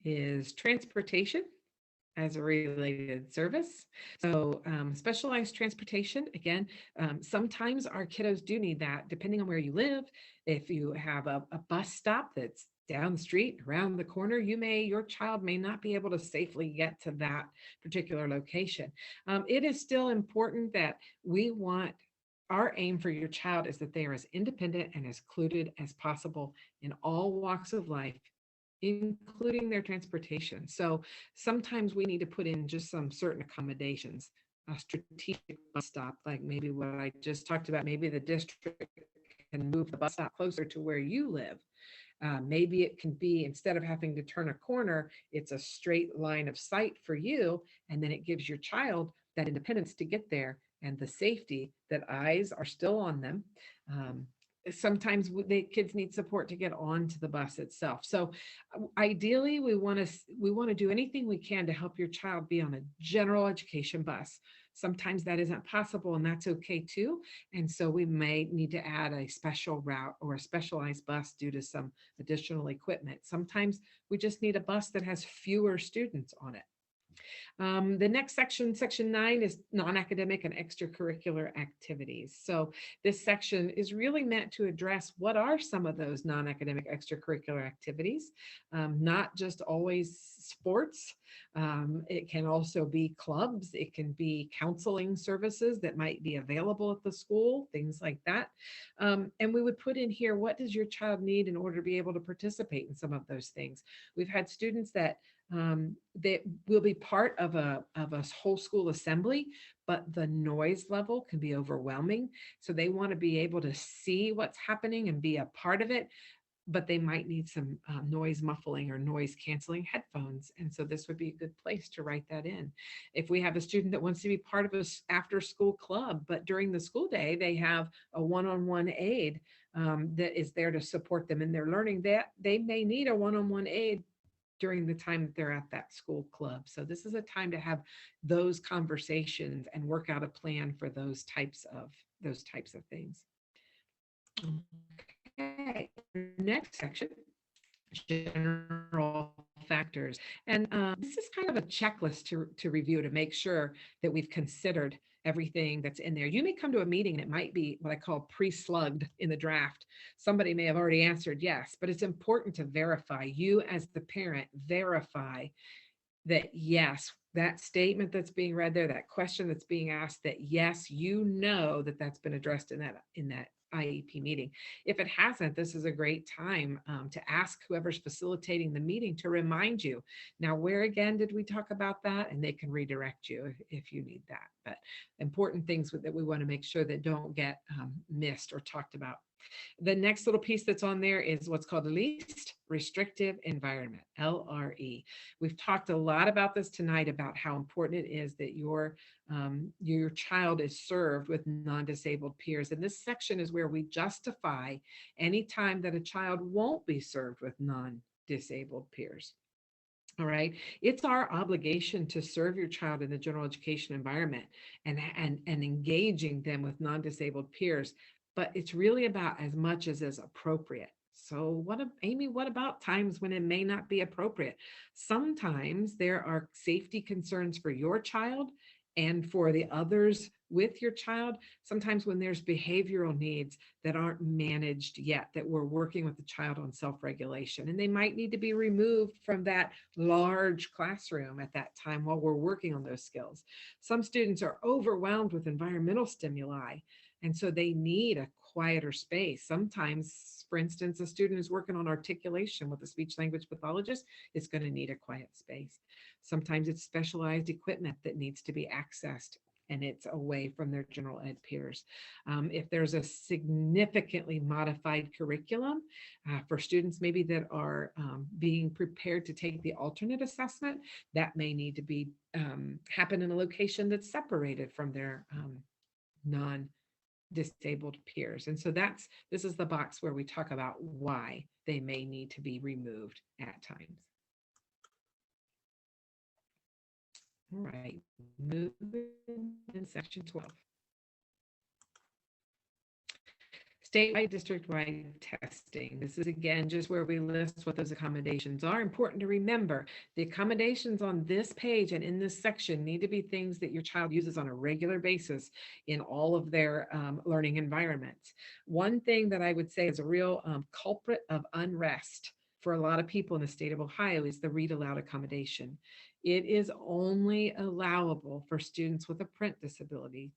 is transportation as a related service. So specialized transportation, again, sometimes our kiddos do need that depending on where you live. If you have a bus stop that's down the street, around the corner, your child may not be able to safely get to that particular location. It is still important that our aim for your child is that they are as independent and as included as possible in all walks of life, including their transportation. So sometimes we need to put in just some certain accommodations, a strategic bus stop, like maybe what I just talked about. Maybe the district can move the bus stop closer to where you live. Maybe it can be, instead of having to turn a corner, it's a straight line of sight for you. And then it gives your child that independence to get there and the safety that eyes are still on them. Sometimes the kids need support to get onto the bus itself. So ideally, we want to do anything we can to help your child be on a general education bus. Sometimes that isn't possible, and that's okay too. And so we may need to add a special route or a specialized bus due to some additional equipment. Sometimes we just need a bus that has fewer students on it. The next section, section 9, is non-academic and extracurricular activities. So this section is really meant to address what are some of those non-academic extracurricular activities, not just always sports. It can also be clubs. It can be counseling services that might be available at the school, things like that. And we would put in here, what does your child need in order to be able to participate in some of those things? We've had students that will be part of a whole school assembly, but the noise level can be overwhelming. So they want to be able to see what's happening and be a part of it, but they might need some noise muffling or noise canceling headphones. And so this would be a good place to write that in. If we have a student that wants to be part of an after school club, but during the school day, they have a one-on-one aide that is there to support them in their learning, that they may need a one-on-one aide during the time that they're at that school club. So this is a time to have those conversations and work out a plan for those types of things. Okay, next section, general factors. And this is kind of a checklist to review to make sure that we've considered everything that's in there. You may come to a meeting and it might be what I call pre-slugged in the draft. Somebody may have already answered yes, but it's important to verify. You as the parent verify that yes, that statement that's being read there, that question that's being asked, that yes, you know that that's been addressed in that IEP meeting. If it hasn't, this is a great time to ask whoever's facilitating the meeting to remind you. Now, where again did we talk about that? And they can redirect you if you need that. But important things that we want to make sure that don't get missed or talked about. The next little piece that's on there is what's called least restrictive environment, LRE. We've talked a lot about this tonight, about how important it is that your child is served with non-disabled peers. And this section is where we justify any time that a child won't be served with non-disabled peers. All right. It's our obligation to serve your child in the general education environment and engaging them with non-disabled peers. But it's really about as much as is appropriate. So Amy, what about times when it may not be appropriate? Sometimes there are safety concerns for your child and for the others with your child. Sometimes when there's behavioral needs that aren't managed yet, that we're working with the child on self-regulation, and they might need to be removed from that large classroom at that time while we're working on those skills. Some students are overwhelmed with environmental stimuli, and so they need a quieter space. Sometimes, for instance, a student who's working on articulation with a speech language pathologist is going to need a quiet space. Sometimes it's specialized equipment that needs to be accessed, and it's away from their general ed peers. If there's a significantly modified curriculum for students maybe that are being prepared to take the alternate assessment, that may need to be happen in a location that's separated from their non-disabled peers. And so this is the box where we talk about why they may need to be removed at times. All right, moving in section 12. Statewide, district-wide testing. This is again just where we list what those accommodations are. Important to remember, the accommodations on this page and in this section need to be things that your child uses on a regular basis in all of their learning environments. One thing that I would say is a real culprit of unrest for a lot of people in the state of Ohio is the read aloud accommodation. It is only allowable for students with a print disability,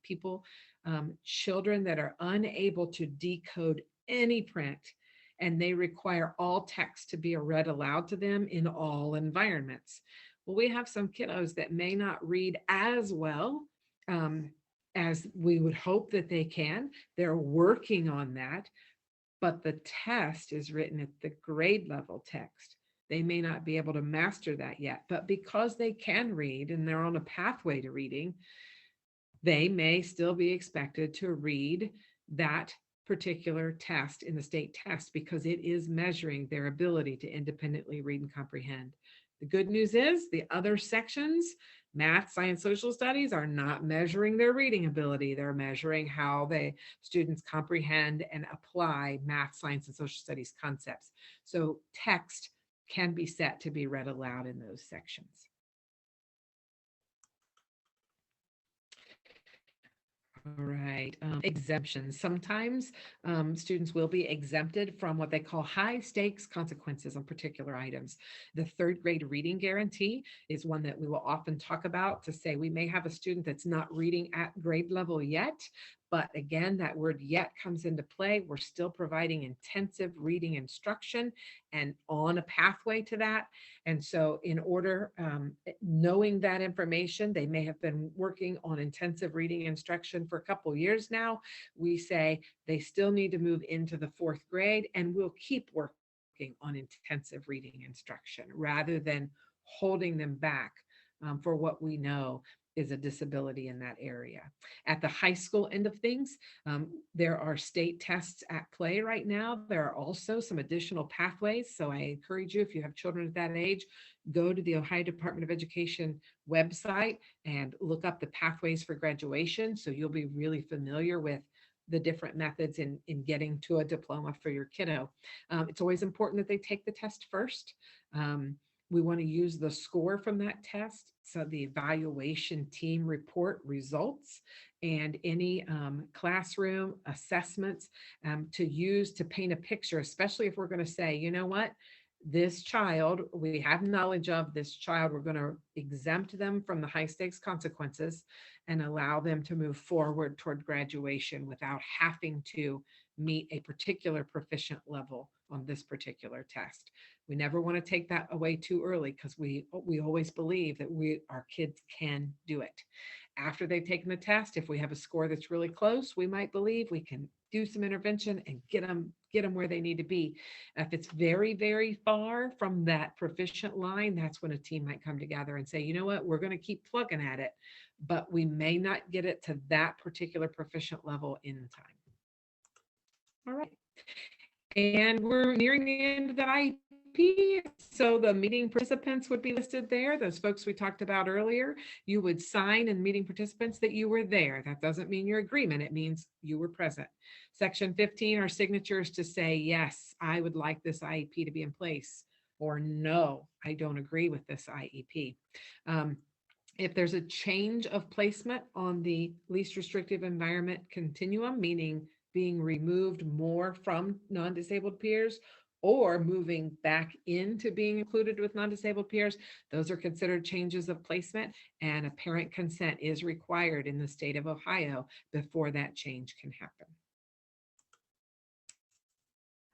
children that are unable to decode any print, and they require all text to be read aloud to them in all environments. Well, we have some kiddos that may not read as well as we would hope that they can. They're working on that, but the test is written at the grade level text. They may not be able to master that yet, but because they can read and they're on a pathway to reading, they may still be expected to read that particular test in the state test because it is measuring their ability to independently read and comprehend. The good news is the other sections, math, science, social studies, are not measuring their reading ability. They're measuring how the students comprehend and apply math, science, and social studies concepts. So text can be set to be read aloud in those sections. All right, exemptions. Sometimes students will be exempted from what they call high stakes consequences on particular items. The third grade reading guarantee is one that we will often talk about to say we may have a student that's not reading at grade level yet, but again, that word yet comes into play. We're still providing intensive reading instruction and on a pathway to that. And so in order, knowing that information, they may have been working on intensive reading instruction for a couple years now. We say they still need to move into the fourth grade, and we'll keep working on intensive reading instruction rather than holding them back for what we know is a disability in that area. At the high school end of things, there are state tests at play right now. There are also some additional pathways. So I encourage you, if you have children at that age, go to the Ohio Department of Education website and look up the pathways for graduation. So you'll be really familiar with the different methods in getting to a diploma for your kiddo. It's always important that they take the test first. We want to use the score from that test, so the evaluation team report results and any classroom assessments to use to paint a picture, especially if we're going to say, you know what, this child, we have knowledge of this child, we're going to exempt them from the high stakes consequences and allow them to move forward toward graduation without having to meet a particular proficient level on this particular test. We never want to take that away too early because we always believe that our kids can do it. After they've taken the test, if we have a score that's really close, we might believe we can do some intervention and get them where they need to be. If it's very, very far from that proficient line, that's when a team might come together and say, you know what, we're going to keep plugging at it, but we may not get it to that particular proficient level in time. All right. And we're nearing the end of that IEP So the meeting participants would be listed there, those folks we talked about earlier. You would sign in meeting participants that you were there. That doesn't mean your agreement, it means you were present. Section 15 are signatures to say, yes, I would like this IEP to be in place, or no, I don't agree with this IEP. If there's a change of placement on the least restrictive environment continuum, meaning being removed more from non-disabled peers or moving back into being included with non-disabled peers, those are considered changes of placement, and a parent consent is required in the state of Ohio before that change can happen.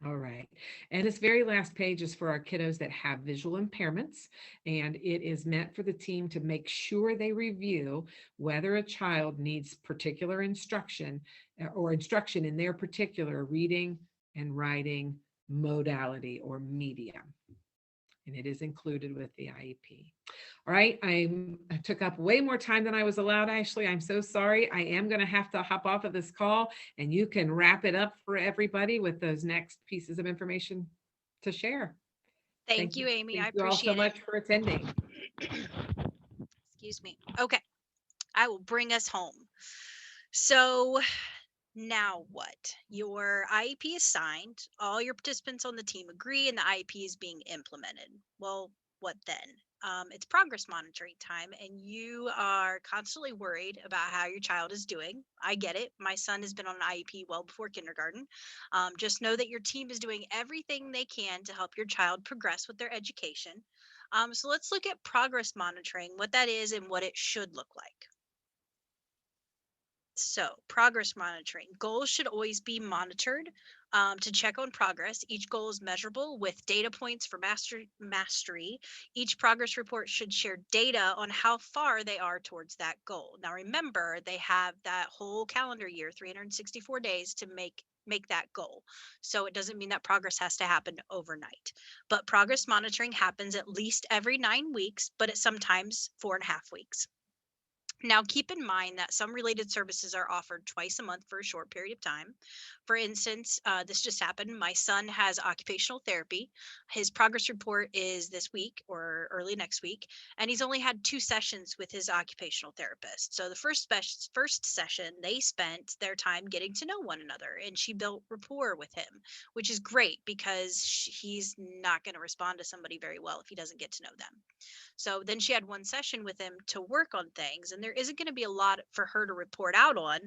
All right. And this very last page is for our kiddos that have visual impairments, and it is meant for the team to make sure they review whether a child needs particular instruction or instruction in their particular reading and writing modality or medium. And it is included with the IEP. All right, I took up way more time than I was allowed, Ashley. I'm so sorry. I am going to have to hop off of this call, and you can wrap it up for everybody with those next pieces of information to share. Thank you, Amy. I Thank you all so appreciate much for attending. Excuse me. Okay, I will bring us home. So now what? Your IEP is signed, all your participants on the team agree, and the IEP is being implemented. Well, what then? It's progress monitoring time, and you are constantly worried about how your child is doing. I get it. My son has been on an IEP well before kindergarten. Just know that your team is doing everything they can to help your child progress with their education. So let's look at progress monitoring, what that is and what it should look like. So, progress monitoring. Goals should always be monitored to check on progress. Each goal is measurable with data points for mastery. Each progress report should share data on how far they are towards that goal. Now, remember, they have that whole calendar year, 364 days, to make that goal. So it doesn't mean that progress has to happen overnight. But progress monitoring happens at least every 9 weeks, but at sometimes 4.5 weeks. Now, keep in mind that some related services are offered twice a month for a short period of time. For instance, this just happened. My son has occupational therapy. His progress report is this week or early next week, and he's only had 2 sessions with his occupational therapist. So the first session, they spent their time getting to know one another, and she built rapport with him, which is great because he's not going to respond to somebody very well if he doesn't get to know them. So then she had 1 session with him to work on things, and there isn't going to be a lot for her to report out on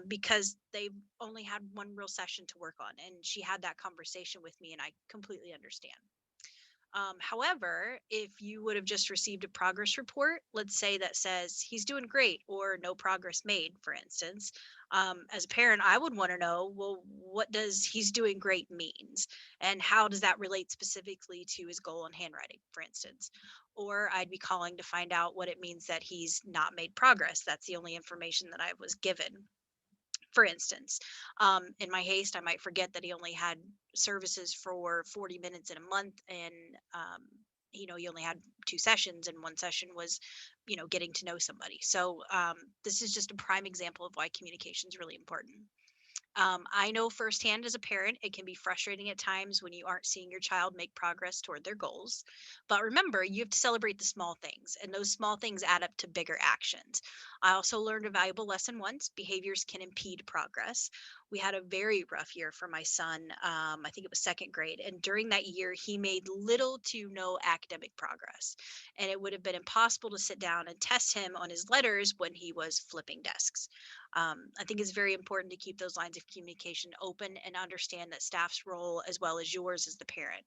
because they've only had 1 real session to work on. And she had that conversation with me, and I completely understand. However, if you would have just received a progress report, let's say that says he's doing great or no progress made, for instance, as a parent, I would want to know, well, what does he's doing great means? And how does that relate specifically to his goal in handwriting, for instance? Or I'd be calling to find out what it means that he's not made progress. That's the only information that I was given. For instance, in my haste, I might forget that he only had services for 40 minutes in a month, and he only had 2 sessions, and 1 session was, getting to know somebody. So this is just a prime example of why communication is really important. I know firsthand as a parent, it can be frustrating at times when you aren't seeing your child make progress toward their goals. But remember, you have to celebrate the small things, and those small things add up to bigger actions. I also learned a valuable lesson once: behaviors can impede progress. We had a very rough year for my son. I think it was 2nd grade. And during that year, he made little to no academic progress. And it would have been impossible to sit down and test him on his letters when he was flipping desks. I think it's very important to keep those lines of communication open and understand that staff's role as well as yours as the parent,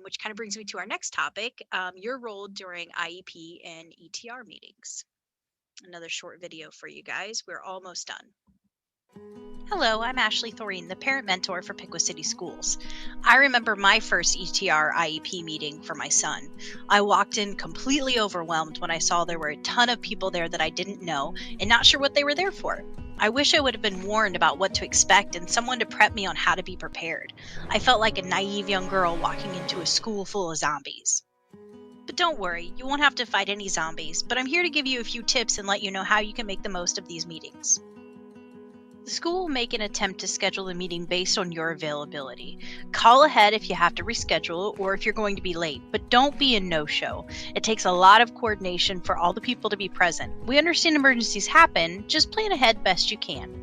which kind of brings me to our next topic, your role during IEP and ETR meetings. Another short video for you guys. We're almost done. Hello, I'm Ashley Thoreen, the parent mentor for Piqua City Schools. I remember my first ETR IEP meeting for my son. I walked in completely overwhelmed when I saw there were a ton of people there that I didn't know and not sure what they were there for. I wish I would have been warned about what to expect and someone to prep me on how to be prepared. I felt like a naive young girl walking into a school full of zombies. But don't worry, you won't have to fight any zombies, but I'm here to give you a few tips and let you know how you can make the most of these meetings. The school will make an attempt to schedule the meeting based on your availability. Call ahead if you have to reschedule or if you're going to be late, but don't be a no show. It takes a lot of coordination for all the people to be present. We understand emergencies happen, just plan ahead best you can.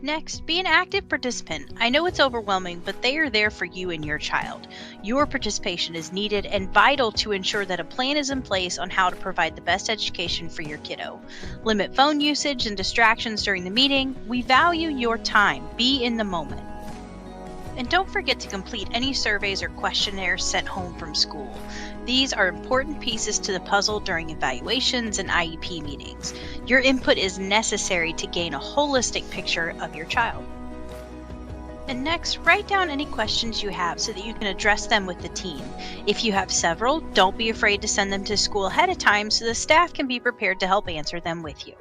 Next, be an active participant. I know it's overwhelming, but they are there for you and your child. Your participation is needed and vital to ensure that a plan is in place on how to provide the best education for your kiddo. Limit phone usage and distractions during the meeting. We value your time. Be in the moment. And don't forget to complete any surveys or questionnaires sent home from school. These are important pieces to the puzzle during evaluations and IEP meetings. Your input is necessary to gain a holistic picture of your child. And next, write down any questions you have so that you can address them with the team. If you have several, don't be afraid to send them to school ahead of time so the staff can be prepared to help answer them with you.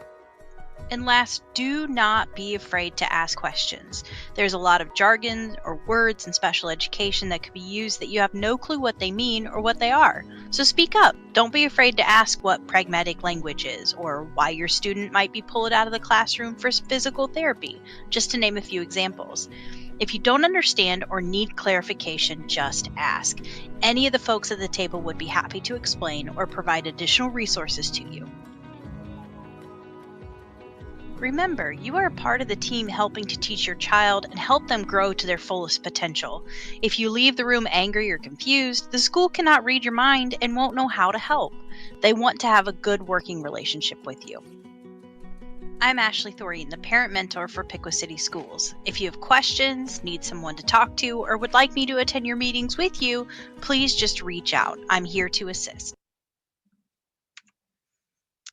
And last, do not be afraid to ask questions. There's a lot of jargon or words in special education that could be used that you have no clue what they mean or what they are. So speak up. Don't be afraid to ask what pragmatic language is or why your student might be pulled out of the classroom for physical therapy, just to name a few examples. If you don't understand or need clarification, just ask. Any of the folks at the table would be happy to explain or provide additional resources to you. Remember, you are a part of the team helping to teach your child and help them grow to their fullest potential. If you leave the room angry or confused, the school cannot read your mind and won't know how to help. They want to have a good working relationship with you. I'm Ashley Thoreen, the parent mentor for Piqua City Schools. If you have questions, need someone to talk to, or would like me to attend your meetings with you, please just reach out. I'm here to assist.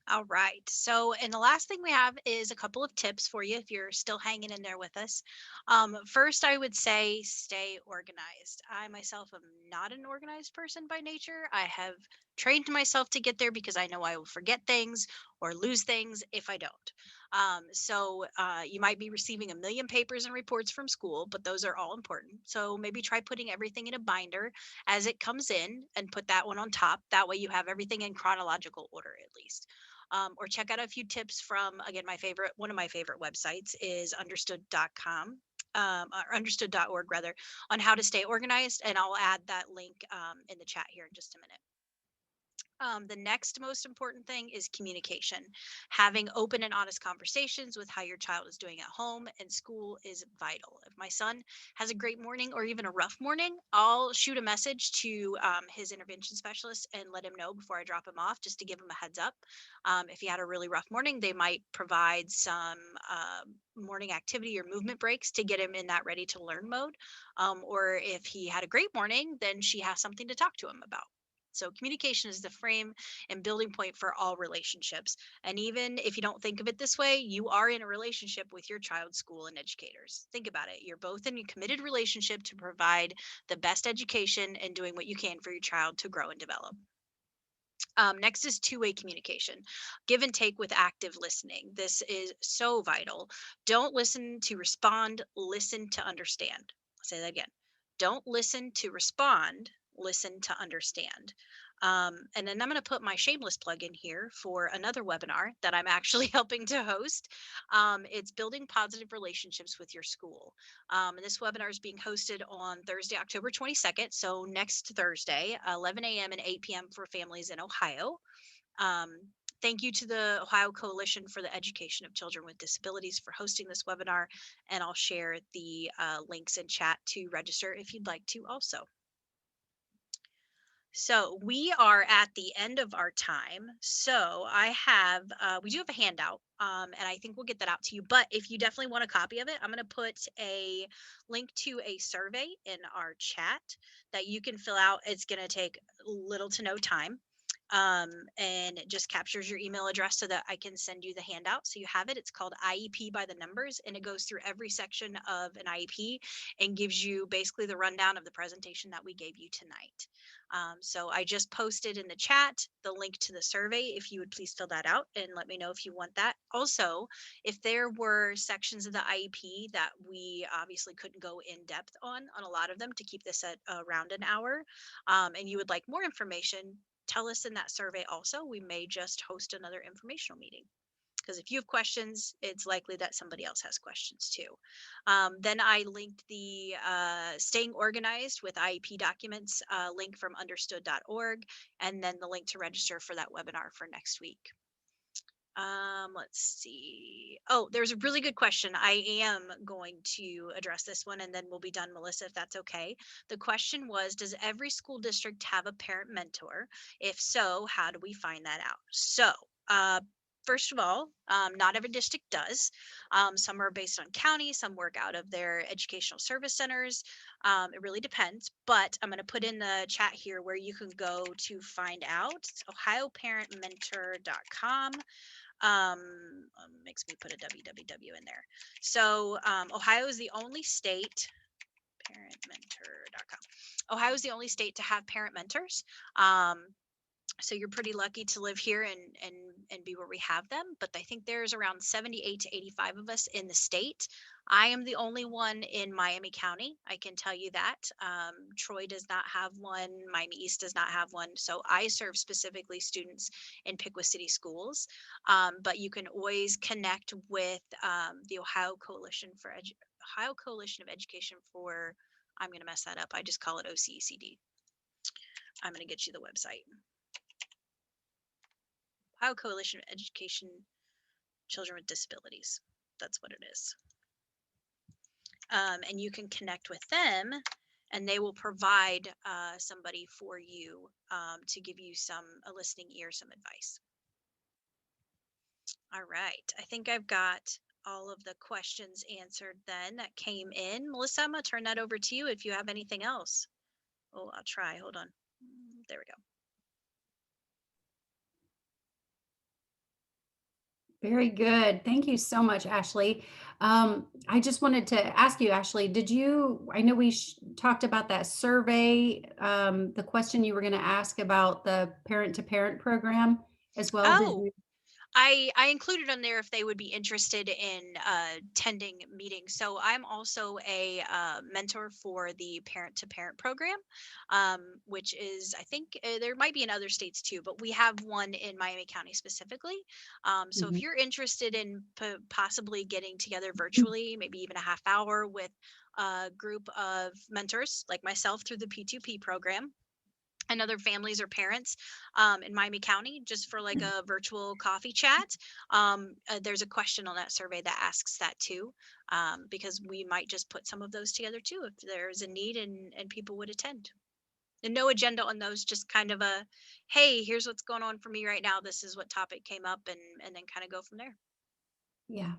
All right. So, and the last thing we have is a couple of tips for you if you're still hanging in there with us. First, I would say stay organized. I myself am not an organized person by nature. I have trained myself to get there because I know I will forget things or lose things if I don't. You might be receiving a million papers and reports from school, but those are all important. So maybe try putting everything in a binder as it comes in and put that one on top. That way you have everything in chronological order at least. Or check out a few tips from, again, one of my favorite websites is understood.com, or understood.org rather, on how to stay organized. And I'll add that link in the chat here in just a minute. The next most important thing is communication. Having open and honest conversations with how your child is doing at home and school is vital. If my son has a great morning or even a rough morning, I'll shoot a message to his intervention specialist and let him know before I drop him off, just to give him a heads up. If he had a really rough morning, they might provide some morning activity or movement breaks to get him in that ready to learn mode. Or if he had a great morning, then she has something to talk to him about. So communication is the frame and building point for all relationships. And even if you don't think of it this way, you are in a relationship with your child's school and educators. Think about it. You're both in a committed relationship to provide the best education and doing what you can for your child to grow and develop. Next is two-way communication, give and take with active listening. This is so vital. Don't listen to respond, listen to understand. I'll say that again. Don't listen to respond, listen to understand. And then I'm going to put my shameless plug in here for another webinar that I'm actually helping to host. It's building positive relationships with your school. And this webinar is being hosted on Thursday, October 22nd. So next Thursday, 11 a.m. and 8 p.m. for families in Ohio. Um, Thank you to the Ohio Coalition for the Education of Children with Disabilities for hosting this webinar. And I'll share the links in chat to register if you'd like to also. So we are at the end of our time. So we do have a handout, and I think we'll get that out to you. But if you definitely want a copy of it, I'm going to put a link to a survey in our chat that you can fill out. It's going to take little to no time. And it just captures your email address so that I can send you the handout. So you have it. It's called IEP by the numbers, and it goes through every section of an IEP and gives you basically the rundown of the presentation that we gave you tonight. So I just posted in the chat the link to the survey. If you would please fill that out and let me know if you want that. Also, if there were sections of the IEP that we obviously couldn't go in depth on a lot of them to keep this at around an hour, and you would like more information, tell us in that survey also. We may just host another informational meeting. Because if you have questions, it's likely that somebody else has questions too. Then I linked the Staying Organized with IEP Documents link from understood.org, and then the link to register for that webinar for next week. Let's see. Oh, there's a really good question. I am going to address this one and then we'll be done, Melissa, if that's okay. The question was, does every school district have a parent mentor? If so, how do we find that out? So, first of all, not every district does. Some are based on county, some work out of their educational service centers. It really depends, but I'm going to put in the chat here where you can go to find out. It's ohioparentmentor.com. Makes me put a www in there. So Ohio is the only state, parentmentor.com. Ohio is the only state to have parent mentors. So you're pretty lucky to live here and be where we have them. But I think there's around 78 to 85 of us in the state. I am the only one in Miami County. I can tell you that. Troy does not have one. Miami East does not have one. So I serve specifically students in Piqua City schools. But you can always connect with the Ohio Coalition of Education for, I'm going to mess that up. I just call it OCECD. I'm going to get you the website. Ohio Coalition of Education Children with Disabilities. That's what it is. And you can connect with them and they will provide somebody for you to give you a listening ear, some advice. All right. I think I've got all of the questions answered then that came in. Melissa, I'm going to turn that over to you if you have anything else. Oh, I'll try. Hold on. There we go. Very good. Thank you so much, Ashley. I just wanted to ask you, Ashley, I know we talked about that survey, the question you were going to ask about the parent-to-parent program as well. Oh, I included on there if they would be interested in attending meetings. So I'm also a mentor for the Parent to Parent program, which is, I think there might be in other states too, but we have one in Miami County specifically. So if you're interested in possibly getting together virtually, maybe even a half hour with a group of mentors like myself through the P2P program, and other families or parents in Miami County, just for like a virtual coffee chat. There's a question on that survey that asks that too, because we might just put some of those together too if there's a need and people would attend. And no agenda on those, just kind of a, hey, here's what's going on for me right now. This is what topic came up, and then kind of go from there. Yeah.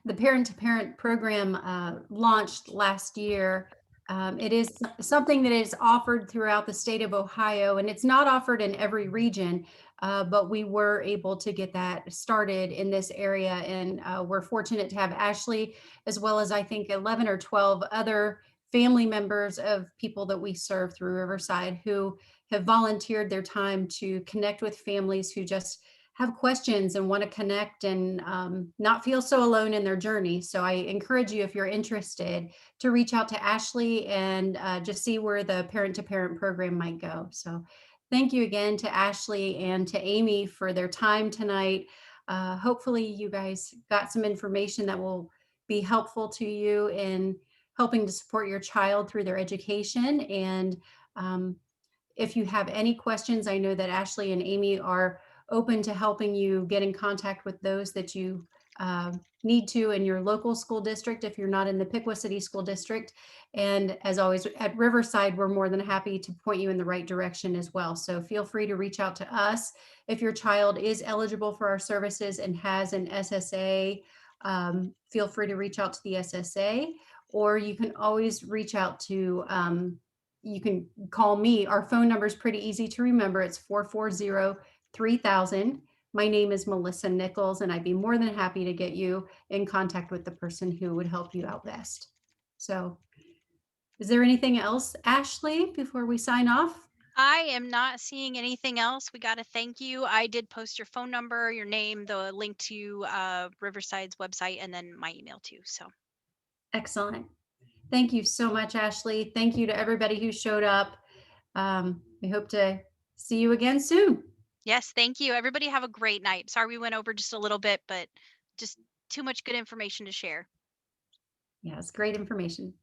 The parent-to-parent program launched last year. It is something that is offered throughout the state of Ohio, and it's not offered in every region, but we were able to get that started in this area. And we're fortunate to have Ashley, as well as I think 11 or 12 other family members of people that we serve through Riverside who have volunteered their time to connect with families who just have questions and want to connect and not feel so alone in their journey. So I encourage you, if you're interested, to reach out to Ashley and just see where the parent-to-parent program might go. So thank you again to Ashley and to Amy for their time tonight. Hopefully you guys got some information that will be helpful to you in helping to support your child through their education. And if you have any questions, I know that Ashley and Amy are open to helping you get in contact with those that you need to in your local school district if you're not in the Piqua City School District. And as always, at Riverside, we're more than happy to point you in the right direction as well. So feel free to reach out to us. If your child is eligible for our services and has an SSA, feel free to reach out to the SSA, or you can always reach out to you can call me. Our phone number is pretty easy to remember. It's 440-3000. My name is Melissa Nichols, and I'd be more than happy to get you in contact with the person who would help you out best. So is there anything else, Ashley, before we sign off? I am not seeing anything else. We got to thank you. I did post your phone number, your name, the link to Riverside's website, and then my email too. So Excellent. Thank you so much, Ashley. Thank you to everybody who showed up. We hope to see you again soon. Yes, thank you. Everybody have a great night. Sorry we went over just a little bit, but just too much good information to share. Yeah, it's great information.